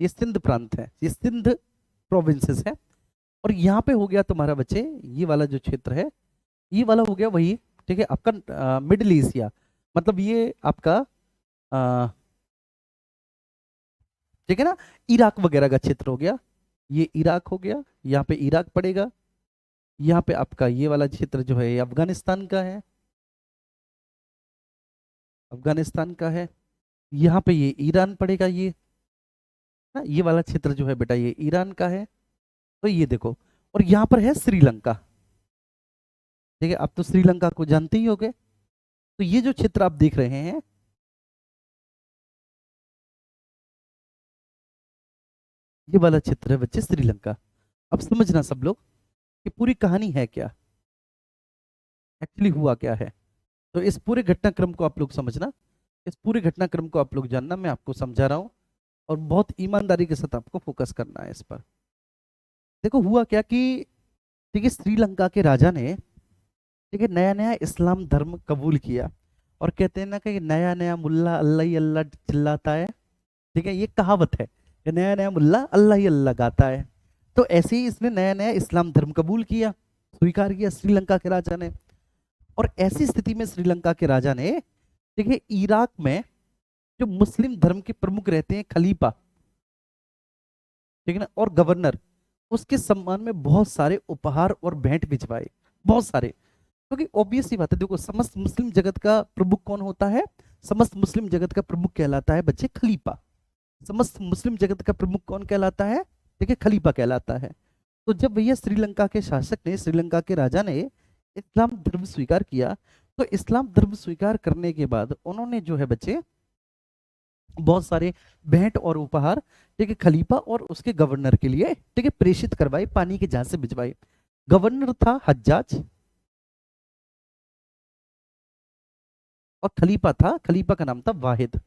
ये सिंध प्रांत है, ये सिंध प्रोविंसेस है। और यहाँ पे हो गया तुम्हारा बच्चे ये वाला जो क्षेत्र है, ये वाला हो गया वही, ठीक है, आपका मिडिल एशिया, मतलब ये आपका ठीक है ना, इराक वगैरह का क्षेत्र हो गया, ये इराक हो गया, यहाँ पे इराक पड़ेगा, यहाँ पे आपका ये वाला क्षेत्र जो है ये अफगानिस्तान का है, अफगानिस्तान का है, यहाँ पे ये ईरान पड़ेगा, ये ना ये वाला क्षेत्र जो है बेटा ये ईरान का है। तो ये देखो, और यहाँ पर है श्रीलंका, ठीक है, आप तो श्रीलंका को जानते ही होंगे। तो ये जो क्षेत्र आप देख रहे हैं, ये वाला क्षेत्र है बच्चे श्रीलंका। अब समझना सब लोग कि पूरी कहानी है क्या, एक्चुअली हुआ क्या है। तो इस पूरे घटनाक्रम को आप लोग समझना, इस पूरे घटनाक्रम को आप लोग जानना, मैं आपको समझा रहा हूँ और बहुत ईमानदारी के साथ आपको फोकस करना है इस पर। देखो हुआ क्या कि ठीक है, श्रीलंका के राजा ने ठीक है नया नया इस्लाम धर्म कबूल किया, और कहते हैं ना कि नया नया मुल्ला अल्लाह ही अल्लाह चिल्लाता है, ठीक है, ये कहावत है कि नया नया मुल्ला अल्लाह ही अल्लाह गाता है। तो ऐसे ही इसने नया नया इस्लाम धर्म कबूल किया, स्वीकार किया श्रीलंका के राजा ने। और ऐसी स्थिति में श्रीलंका के राजा ने ठीक है इराक में जो मुस्लिम धर्म के प्रमुख रहते हैं खलीफा, ठीक है ना, और गवर्नर, उसके सम्मान में बहुत सारे उपहार और भेंट भिजवाए, बहुत सारे, क्योंकि ऑब्वियस सी बात है, देखो समस्त मुस्लिम जगत का प्रमुख कौन होता है, समस्त मुस्लिम जगत का प्रमुख कहलाता है बच्चे खलीफा। समस्त मुस्लिम जगत का प्रमुख कौन कहलाता है, ठीक है, खलीफा कहलाता है। तो जब भैया श्रीलंका के शासक ने, श्रीलंका के राजा ने इस्लाम धर्म स्वीकार किया, तो इस्लाम धर्म स्वीकार करने के बाद उन्होंने जो है बच्चे बहुत सारे भेंट और उपहार ठीक है खलीफा और उसके गवर्नर के लिए ठीक है प्रेषित करवाए, पानी के जहाज से भिजवाए। गवर्नर था हज्जाज और खलीफा था, खलीफा का नाम था वाहिद।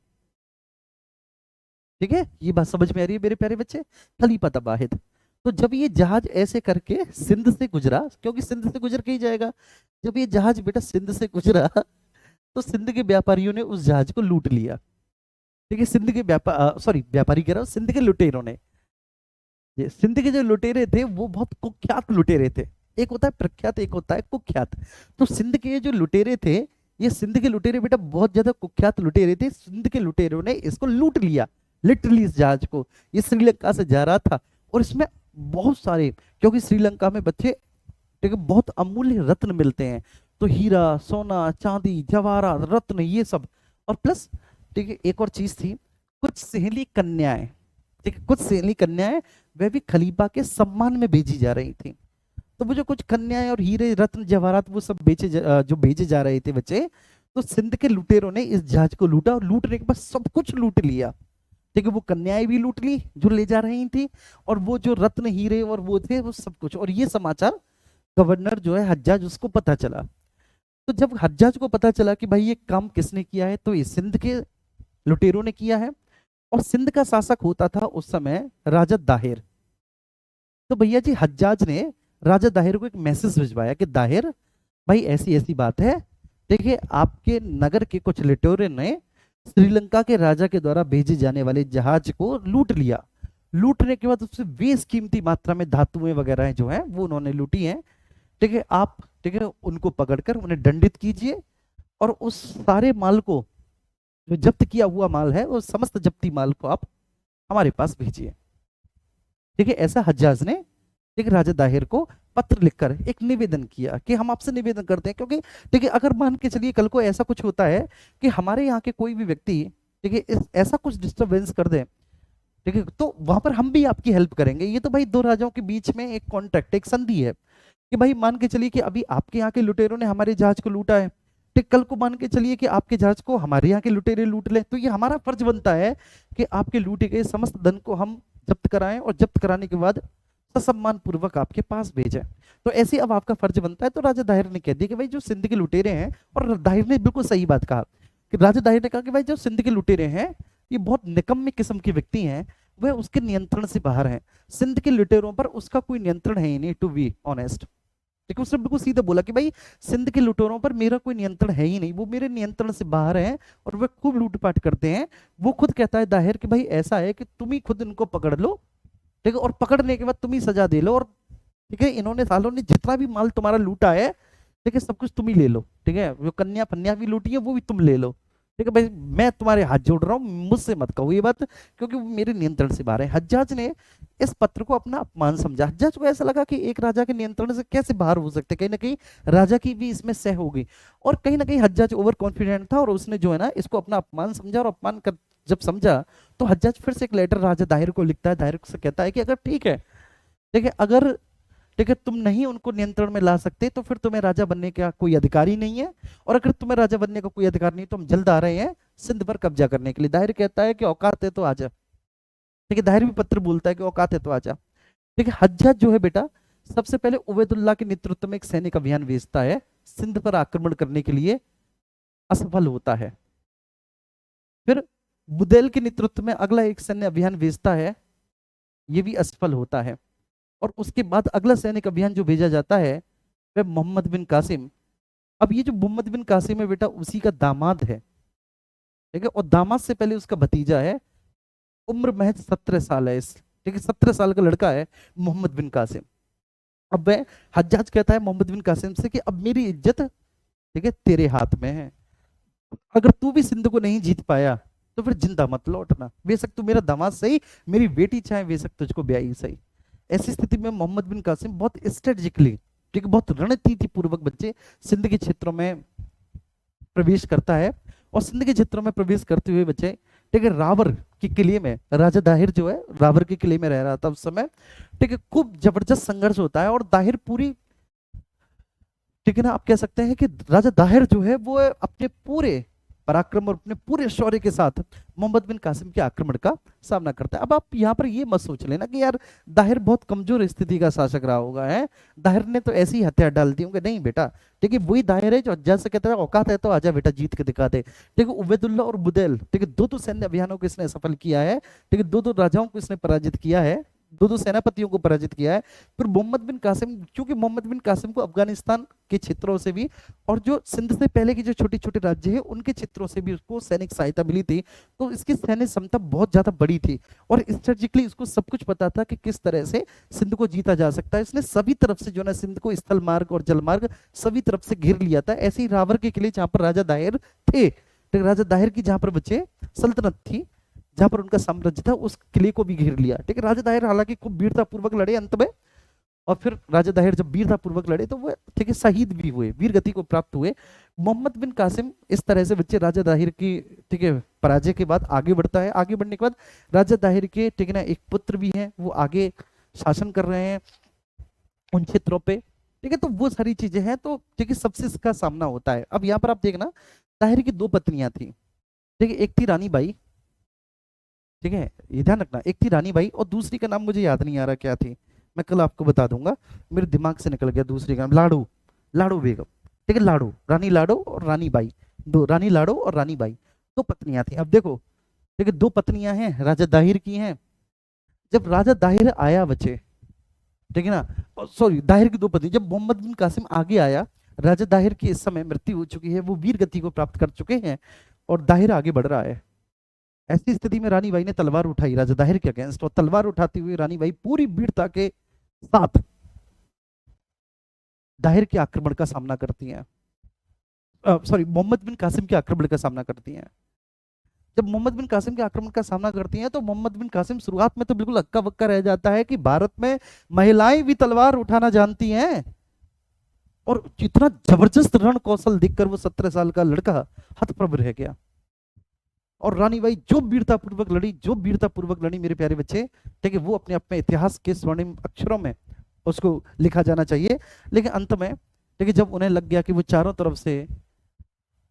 ठीक है, ये बात समझ में आ रही है मेरे प्यारे बच्चे, खलीफा था वाहिद। तो जब ये जहाज ऐसे करके सिंध से गुजरा, क्योंकि सिंध से गुजर के ही जाएगा, जब ये जहाज बेटा सिंध से गुजरा तो सिंध के व्यापारियों ने उस जहाज को लूट लिया। ठीक है, सिंध के व्यापारी कह रहा हूं, सिंध के लुटेरों ने, ये सिंध के जो लुटेरे थे वो बहुत कुख्यात लुटेरे थे, एक होता है प्रख्यात, एक होता है कुख्यात। तो सिंध के जो लुटेरे थे, ये सिंध के लुटेरे बेटा बहुत ज्यादा कुख्यात लुटेरे थे, सिंध के लुटेरों ने इसको लूट लिया लिटरली, इस जहाज को। ये श्रीलंका से जा रहा था और इसमें बहुत सारे, क्योंकि श्रीलंका में बच्चे ठीक है बहुत अमूल्य रत्न मिलते हैं, तो हीरा सोना चांदी जवाहरात रत्न ये सब, और प्लस ठीक है एक और चीज थी, कुछ सहेली कन्याएं, ठीक है, कुछ सहेली कन्याएं वह भी खलीफा के सम्मान में भेजी जा रही थी। तो वो जो कुछ कन्याएं और हीरे रत्न जवाहरात वो सब जो भेजे जा रहे थे बच्चे, तो सिंध के लुटेरों ने इस जहाज को लूटा, और लूटने के बाद सब कुछ लूट लिया। ठीक है, वो कन्याएं भी लूट ली जो ले जा रही थी, और वो जो रत्न हीरे और वो थे वो सब कुछ। और ये समाचार गवर्नर जो है हज्जाज, उसको पता चला। तो जब हज्जाज को पता चला कि भाई ये काम किसने किया है, तो ये सिंध के लुटेरों ने किया है, और सिंध का शासक होता था उस समय राजा दाहिर। तो भैया जी हज्जाज ने राजा दाहिर को एक मैसेज भिजवाया कि दाहिर भाई ऐसी ऐसी बात है, देखिए आपके नगर के कुछ लुटेरों ने श्रीलंका के राजा के द्वारा भेजे जाने वाले जहाज को लूट लिया। लूटने के बाद उससे बेशकीमती मात्रा में धातुएं वगैरह जो हैं वो उन्होंने लूटी हैं। ठीक है, आप ठीक है उनको पकड़कर उन्हें दंडित कीजिए, और उस सारे माल को, जो जब्त किया हुआ माल है, वो समस्त जब्ती माल को आप हमारे पास भेजिए। ठीक है, ऐसा हज्जाज ने ठीक है राजा दाहिर को पत्र लिखकर एक निवेदन किया कि हम आपसे निवेदन करते हैं, क्योंकि ठीक है अगर मान के चलिए कल को ऐसा कुछ होता है कि हमारे यहाँ के कोई भी व्यक्ति ठीक है ऐसा कुछ डिस्टरबेंस कर दे, ठीक है, तो वहां पर हम भी आपकी हेल्प करेंगे। ये तो भाई दो राजाओं के बीच में एक कॉन्ट्रैक्ट, एक संधि है कि भाई मान के चलिए कि अभी आपके यहाँ के लुटेरों ने हमारे जहाज को लूटा है, ठीक, कल को मान के चलिए कि आपके जहाज को हमारे यहाँ के लुटेरे लूट ले, तो ये हमारा फर्ज बनता है कि आपके लूटे गए समस्त धन को हम जब्त कराएं, और जब्त कराने के बाद सम्मान पूर्वक आपके पास भेजें। तो ऐसे अब आपका फर्ज बनता है। तो राजा दाहिर ने कह दिया कि भाई जो सिंध के लुटेरे हैं, और दाहिर ने बिल्कुल सही बात कहा कि राजा दाहिर ने कहा कि भाई जो सिंध के लुटेरे हैं ये बहुत निकम्मे किस्म के व्यक्ति हैं, वह उसके नियंत्रण से बाहर हैं। सिंध के लुटेरों पर उसका कोई नियंत्रण है ही नहीं, टू बी ऑनेस्ट। लेकिन उसने बिल्कुल सीधा बोला कि भाई सिंध के लुटेरों पर मेरा कोई नियंत्रण है ही नहीं, वो मेरे नियंत्रण से बाहर हैं और वे खूब लूटपाट करते हैं। वो खुद कहता है दाहिर कि भाई ऐसा है कि तुम ही खुद इनको पकड़ लो, ठीक है, और पकड़ने के बाद तुम ही सजा दे लो, और ठीक है इन्होंने सालों ने जितना भी माल तुम्हारा लूटा है, ठीक है सब कुछ तुम ही ले लो, ठीक है जो कन्या फन्या भी लूटी है वो भी तुम ले लो, ठीक है भाई मैं तुम्हारे हाथ जोड़ रहा हूँ, मुझसे मत कहो ये बात, क्योंकि वो मेरे नियंत्रण से बाहर है। हज्जाज ने इस पत्र को अपना अपमान समझा। हज्जाज को ऐसा लगा कि एक राजा के नियंत्रण से कैसे बाहर हो सकते, कहीं ना कहीं राजा की भी इसमें सह होगी, और कहीं ना कहीं हज्जाज ओवर कॉन्फिडेंट था, और उसने जो है ना इसको अपना अपमान समझा, और अपमान कर जब समझा तो हज्जाज फिर से एक लेटर राजा दाहिर को लिखता है, दाहिर से कहता है कि अगर ठीक है, ठीक है अगर, ठीक है तुम नहीं उनको नियंत्रण में ला सकते तो फिर तुम्हें राजा बनने का कोई अधिकार ही नहीं है, और अगर तुम्हें राजा बनने का कोई अधिकार नहीं तो हम जल्द आ रहे हैं सिंध पर कब्जा करने के लिए। दाहिर कहता है कि औकात है तो आजा, ठीक है दाहिर भी पत्र बोलता है कि औकात है तो आजा। ठीक है हज्जाज जो है बेटा सबसे पहले उबैदुल्ला के नेतृत्व में एक सैनिक अभियान भेजता है सिंध पर आक्रमण करने के लिए, असफल होता है। फिर बुदेल के नेतृत्व में अगला एक सैन्य अभियान भेजता है, ये भी असफल होता है। और उसके बाद अगला सैनिक अभियान जो भेजा जाता है वह मोहम्मद बिन कासिम। अब ये जो मोहम्मद बिन कासिम है बेटा उसी का दामाद है, ठीक है, और दामाद से पहले उसका भतीजा है, उम्र महज 17 साल है इस, ठीक है 17 साल का लड़का है मोहम्मद बिन कासिम। अब वह हज्जाज कहता है मोहम्मद बिन कासिम से कि अब मेरी इज्जत, ठीक है तेरे हाथ में है, अगर तू भी सिंध को नहीं जीत पाया तो फिर जिंदा मत लौटना, बेशक तू मेरा दामाद सही, मेरी बेटी चाहे बेशक तुझको ब्याही सही। ऐसी स्थिति में मोहम्मद बिन कासिम बहुत स्ट्रेटेजिकली, ठीक है बहुत रणनीति पूर्वक बच्चे सिंध के क्षेत्रों में प्रवेश करता है, और सिंध के क्षेत्रों में प्रवेश करते हुए बच्चे, ठीक है रावर के किले में, राजा दाहिर जो है रावर के किले में रह रहा था उस समय, ठीक है खूब जबरदस्त संघर्ष होता है, और दाहिर पूरी, ठीक है ना आप कह सकते हैं कि राजा दाहिर जो है वो अपने पूरे पराक्रम और अपने पूरे शौर्य के साथ मोहम्मद बिन कासिम के आक्रमण का सामना करता है। अब आप यहाँ पर ये मत सोच लेना कि यार दाहिर बहुत कमजोर स्थिति का शासक रहा होगा, है दाहिर ने तो ऐसी हथियार डाल दी होंगे, नहीं बेटा, ठीक है वही दाहिर है जो हज्जाज से कहता है औकात है तो आजा बेटा जीत के दिखा दे। ठीक है उबैदुल्ला और बुदैल, ठीक है दो सैन्य अभियानों को इसने सफल किया है, ठीक है दो राजाओं को इसने पराजित किया है, दो सेनापतियों को पराजित किया है। फिर मोहम्मद बिन कासिम, क्योंकि मोहम्मद बिन कासिम को अफगानिस्तान के क्षेत्रों से भी और जो सिंध से पहले की जो छोटे छोटे राज्य है उनके क्षेत्रों से भी उसको सैनिक सहायता मिली थी, तो इसकी सैन्य क्षमता बहुत ज्यादा बड़ी थी, और स्ट्रेटेजिकली इसको सब कुछ पता था कि किस तरह से सिंध को जीता जा सकता है। इसने सभी तरफ से जो है सिंध को स्थल मार्ग और जल मार्ग सभी तरफ से घेर लिया था। ऐसे ही रावर के किले जहां पर राजा दाहिर थे, राजा दाहिर की जहां पर बच्चे सल्तनत थी, जहां पर उनका साम्राज्य था, उस किले को भी घेर लिया। ठीक है राजा दाहिर हालांकि खूब वीरता पूर्वक लड़े अंत में, और फिर राजा दाहिर जब वीरता पूर्वक लड़े तो वो ठीक है शहीद भी हुए, वीर गति को प्राप्त हुए। मोहम्मद बिन कासिम इस तरह से बच्चे राजा दाहिर की, ठीक है पराजय के बाद आगे बढ़ता है। आगे बढ़ने के बाद राजा दाहिर के, ठीक है ना एक पुत्र भी है, वो आगे शासन कर रहे हैं उन क्षेत्रों पे, ठीक है तो वो सारी चीजें हैं, तो ठीक है सबसे इसका सामना होता है। अब यहाँ पर आप देखना दाहिर की दो पत्नियां थी, ठीक है एक थी रानी बाई, ठीक है ये ध्यान रखना, एक थी रानी बाई और दूसरी का नाम मुझे याद नहीं आ रहा क्या थी, मैं कल आपको बता दूंगा, मेरे दिमाग से निकल गया दूसरी का नाम, लाड़ू, लाड़ू बेगम, ठीक है लाड़ू, रानी लाड़ू और रानी बाई, दो रानी लाड़ू और रानी बाई, दो पत्नियां थी। अब देखो ठीक है दो पत्नियां हैं राजा दाहिर की हैं। जब राजा दाहिर आया बच्चे, ठीक है ना सॉरी दाहिर की दो पत्नी, जब मोहम्मद बिन कासिम आगे आया, राजा दाहिर की इस समय मृत्यु हो चुकी है, वो वीर गति को प्राप्त कर चुके हैं और दाहिर आगे बढ़ रहा है। ऐसी स्थिति में रानी बाई ने तलवार उठाई राजा दाहिर के अगेंस्ट, और तलवार उठाती हुई रानी बाई पूरी वीरता के साथ दाहिर के आक्रमण का सामना करती हैं, सॉरी मोहम्मद बिन कासिम के आक्रमण का सामना करती हैं। जब मोहम्मद बिन कासिम के आक्रमण का सामना करती हैं तो मोहम्मद बिन कासिम शुरुआत में तो बिल्कुल हक्का बक्का रह जाता है कि भारत में महिलाएं भी तलवार उठाना जानती हैं, और इतना जबरदस्त रण कौशल देखकर वो 17 साल का लड़का हतप्रभ रह गया। और रानी बाई जो वीरता पूर्वक लड़ी, जो वीरता पूर्वक लड़ी मेरे प्यारे बच्चे, ठीक है वो अपने आप में इतिहास के स्वर्णिम अक्षरों में उसको लिखा जाना चाहिए। लेकिन अंत में ठीक है जब उन्हें लग गया कि वो चारों तरफ से,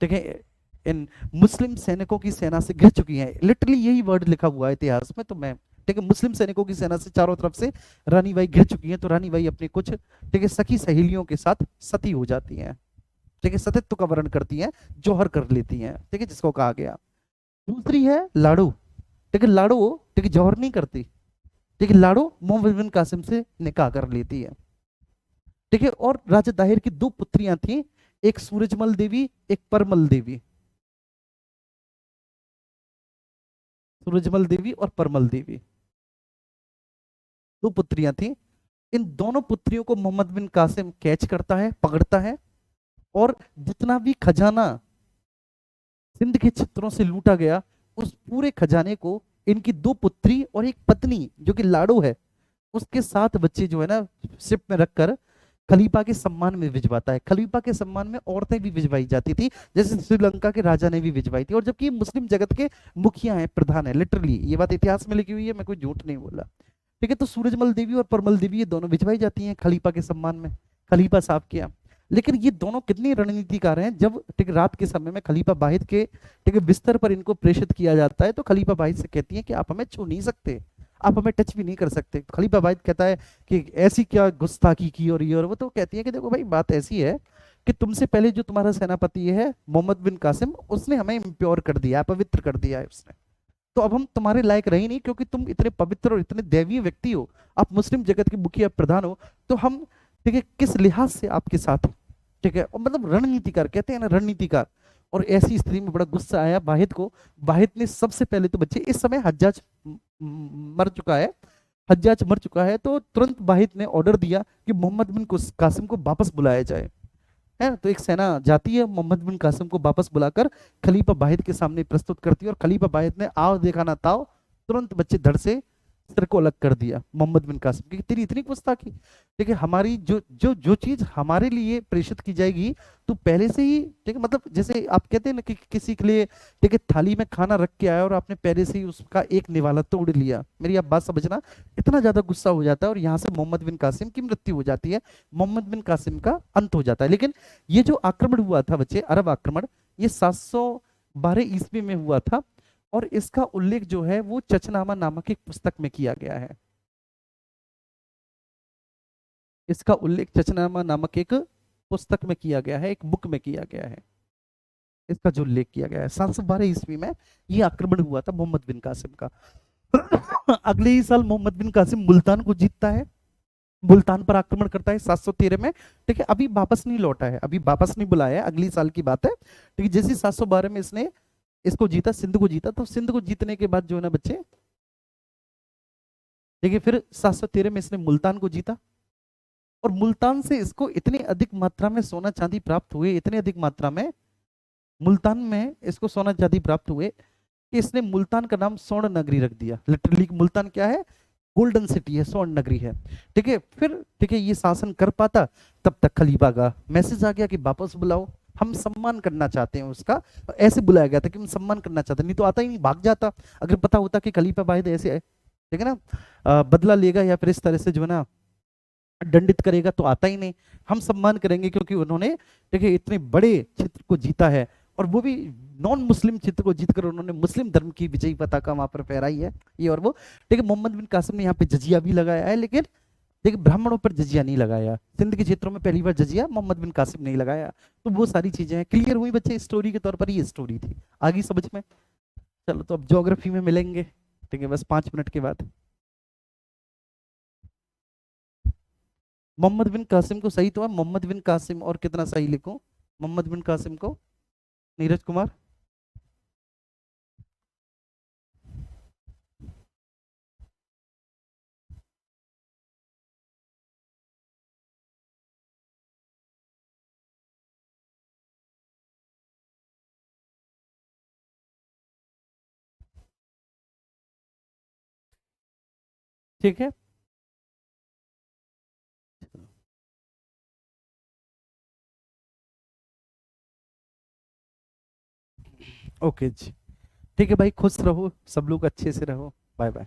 ठीक है इन मुस्लिम सैनिकों की सेना से घिर चुकी है, लिटरली यही वर्ड लिखा हुआ है इतिहास में, तो मैं ठीक है मुस्लिम सैनिकों की सेना से चारों तरफ से रानी बाई घिर चुकी है, तो रानी बाई अपनी कुछ ठीक है सखी सहेलियों के साथ सती हो जाती हैं, ठीक है सतीत्व का वर्ण करती हैं, जौहर कर लेती हैं, ठीक है जिसको कहा गया। दूसरी है लाड़ू, ठीक है लाड़ू ठीक है जौहर नहीं करती, ठीक है लाड़ू मोहम्मद बिन कासिम से निकाह कर लेती है, ठीक है। और राजा दाहिर की दो पुत्रियां थी, एक सूरजमल देवी एक परमल देवी, सूरजमल देवी और परमल देवी, दो पुत्रियां थी। इन दोनों पुत्रियों को मोहम्मद बिन कासिम कैच करता है, पकड़ता है, और जितना भी खजाना सिंध के क्षेत्रों से लूटा गया, उस पूरे खजाने को इनकी दो पुत्री और एक पत्नी जो कि लाड़ो है, उसके साथ बच्चे जो है ना शिप में रखकर खलीफा के सम्मान में भिजवाता है। खलीफा के सम्मान में औरतें भी भिजवाई जाती थी, जैसे श्रीलंका के राजा ने भी भिजवाई थी। और जबकि मुस्लिम जगत के मुखिया हैं, प्रधान है, लिटरली ये बात इतिहास में लिखी हुई है, मैं कोई झूठ नहीं बोला। ठीक है, तो सूरजमल देवी और परमल देवी ये दोनों भिजवाई जाती हैं खलीफा के सम्मान में, खलीफा साहब के यहाँ। लेकिन ये दोनों कितनी रणनीतिकार हैं, जब ठीक रात के समय में खलीफा वाहिद के ठीक बिस्तर पर इनको प्रेषित किया जाता है, तो खलीफा वाहिद से कहती है कि आप हमें छू नहीं सकते, आप हमें टच भी नहीं कर सकते। तो खलीफा वाहिद कहता है कि ऐसी क्या गुस्ताखी की और ये और वो। तो कहती है कि देखो भाई, बात ऐसी है कि तुमसे पहले जो तुम्हारा सेनापति है मोहम्मद बिन कासिम, उसने हमें इम्प्योर कर दिया है, पवित्र कर दिया है उसने। तो अब हम तुम्हारे लायक रहे नहीं, क्योंकि तुम इतने पवित्र और इतने दैवीय व्यक्ति हो, आप मुस्लिम जगत के मुखिया प्रधान हो, तो हम ठीक है किस लिहाज से आपके साथ हैं। ठीक है, और मतलब रणनीतिकार कहते हैं ना, रणनीतिकार। और ऐसी स्थिति में बड़ा गुस्सा आया वाहिद को। वाहिद ने सबसे पहले तो बच्चे, इस समय हज्जाज मर चुका है, हज्जाज मर चुका है, तो तुरंत वाहिद ने ऑर्डर दिया कि मोहम्मद बिन कासिम को वापस बुलाया जाए। है, तो एक सेना जाती है, मोहम्मद बिन कासिम को वापस बुलाकर खलीफा वाहिद के सामने प्रस्तुत करती है। और खलीफा वाहिद ने आओ देखा ना ताओ, तुरंत बच्चे धड़ से सिर को अलग कर दिया मोहम्मद बिन कासिम की। तेरी इतनी गुस्ताखी, देखिए हमारी जो जो जो चीज हमारे लिए प्रेषित की जाएगी, तो पहले से ही ठीक है, मतलब जैसे आप कहते हैं ना कि किसी के लिए ठीक है थाली में खाना रख के आया और आपने पहले से ही उसका एक निवाला तोड़ लिया, मेरी आप बात समझना, इतना ज्यादा गुस्सा हो जाता है और यहाँ से मोहम्मद बिन कासिम की मृत्यु हो जाती है, मोहम्मद बिन कासिम का अंत हो जाता है। लेकिन ये जो आक्रमण हुआ था बच्चे, अरब आक्रमण, ये 712 ईस्वी में हुआ था। और इसका उल्लेख जो है वो चचनामा नामक एक पुस्तक में किया गया है। इसका उल्लेख चचनामा नामक एक पुस्तक में किया गया है, एक बुक में किया गया है। इसका जो उल्लेख किया गया है 712 ईस्वी में ये आक्रमण हुआ था मोहम्मद बिन कासिम का। अगले ही साल मोहम्मद बिन कासिम मुल्तान को जीतता है, मुल्तान पर आक्रमण करता है 713 में। ठीक है, अभी वापस नहीं लौटा है, अभी वापस नहीं बुलाया है, अगली साल की बात है। ठीक है, जैसे 712 में इसने इसको जीता, सिंध को जीता, तो सिंध को जीतने के बाद जो है ना बच्चे, देखिए फिर 713 में इसने मुल्तान को जीता। और मुल्तान से इसको इतनी अधिक मात्रा में सोना चांदी प्राप्त हुए, इतनी अधिक मात्रा में मुल्तान में इसको सोना चांदी प्राप्त हुए कि इसने मुल्तान का नाम स्वर्ण नगरी रख दिया। लिटरली मुल्तान क्या है, गोल्डन सिटी है, स्वर्ण नगरी है। ठीक है, फिर ठीक है ये शासन कर पाता, तब तक खलीफा का मैसेज आ गया कि वापस बुलाओ, हम सम्मान करना चाहते हैं उसका। ऐसे बुलाया गया था कि हम सम्मान करना चाहते हैं, नहीं तो आता ही नहीं, भाग जाता। अगर पता होता कि खलीफा वाहिद ऐसे है, ठीक है ना, बदला लेगा या फिर इस तरह से जो है ना दंडित करेगा, तो आता ही नहीं। हम सम्मान करेंगे क्योंकि उन्होंने देखिए इतने बड़े क्षेत्र को जीता है, और वो भी नॉन मुस्लिम क्षेत्र को जीतकर उन्होंने मुस्लिम धर्म की विजयी पताका वहां पर फहराई है, ये और वो। ठीक है, मोहम्मद बिन कासिम ने यहाँ पे जजिया भी लगाया है, लेकिन देखिए ब्राह्मणों पर जजिया नहीं लगाया। सिंध के क्षेत्रों में पहली बार जजिया मोहम्मद बिन कासिम नहीं लगाया। तो वो सारी चीजें हैं, क्लियर हुई बच्चे, स्टोरी के तौर पर ये स्टोरी थी, आगे समझ में। चलो, तो अब ज्योग्राफी में मिलेंगे, ठीक है, बस 5 मिनट के बाद। मोहम्मद बिन कासिम को सही तो है, मोहम्मद बिन कासिम, और कितना सही लिखूं मोहम्मद बिन कासिम को, नीरज कुमार? ठीक है, ओके जी। ठीक है भाई, खुश रहो, सब लोग अच्छे से रहो, बाय बाय।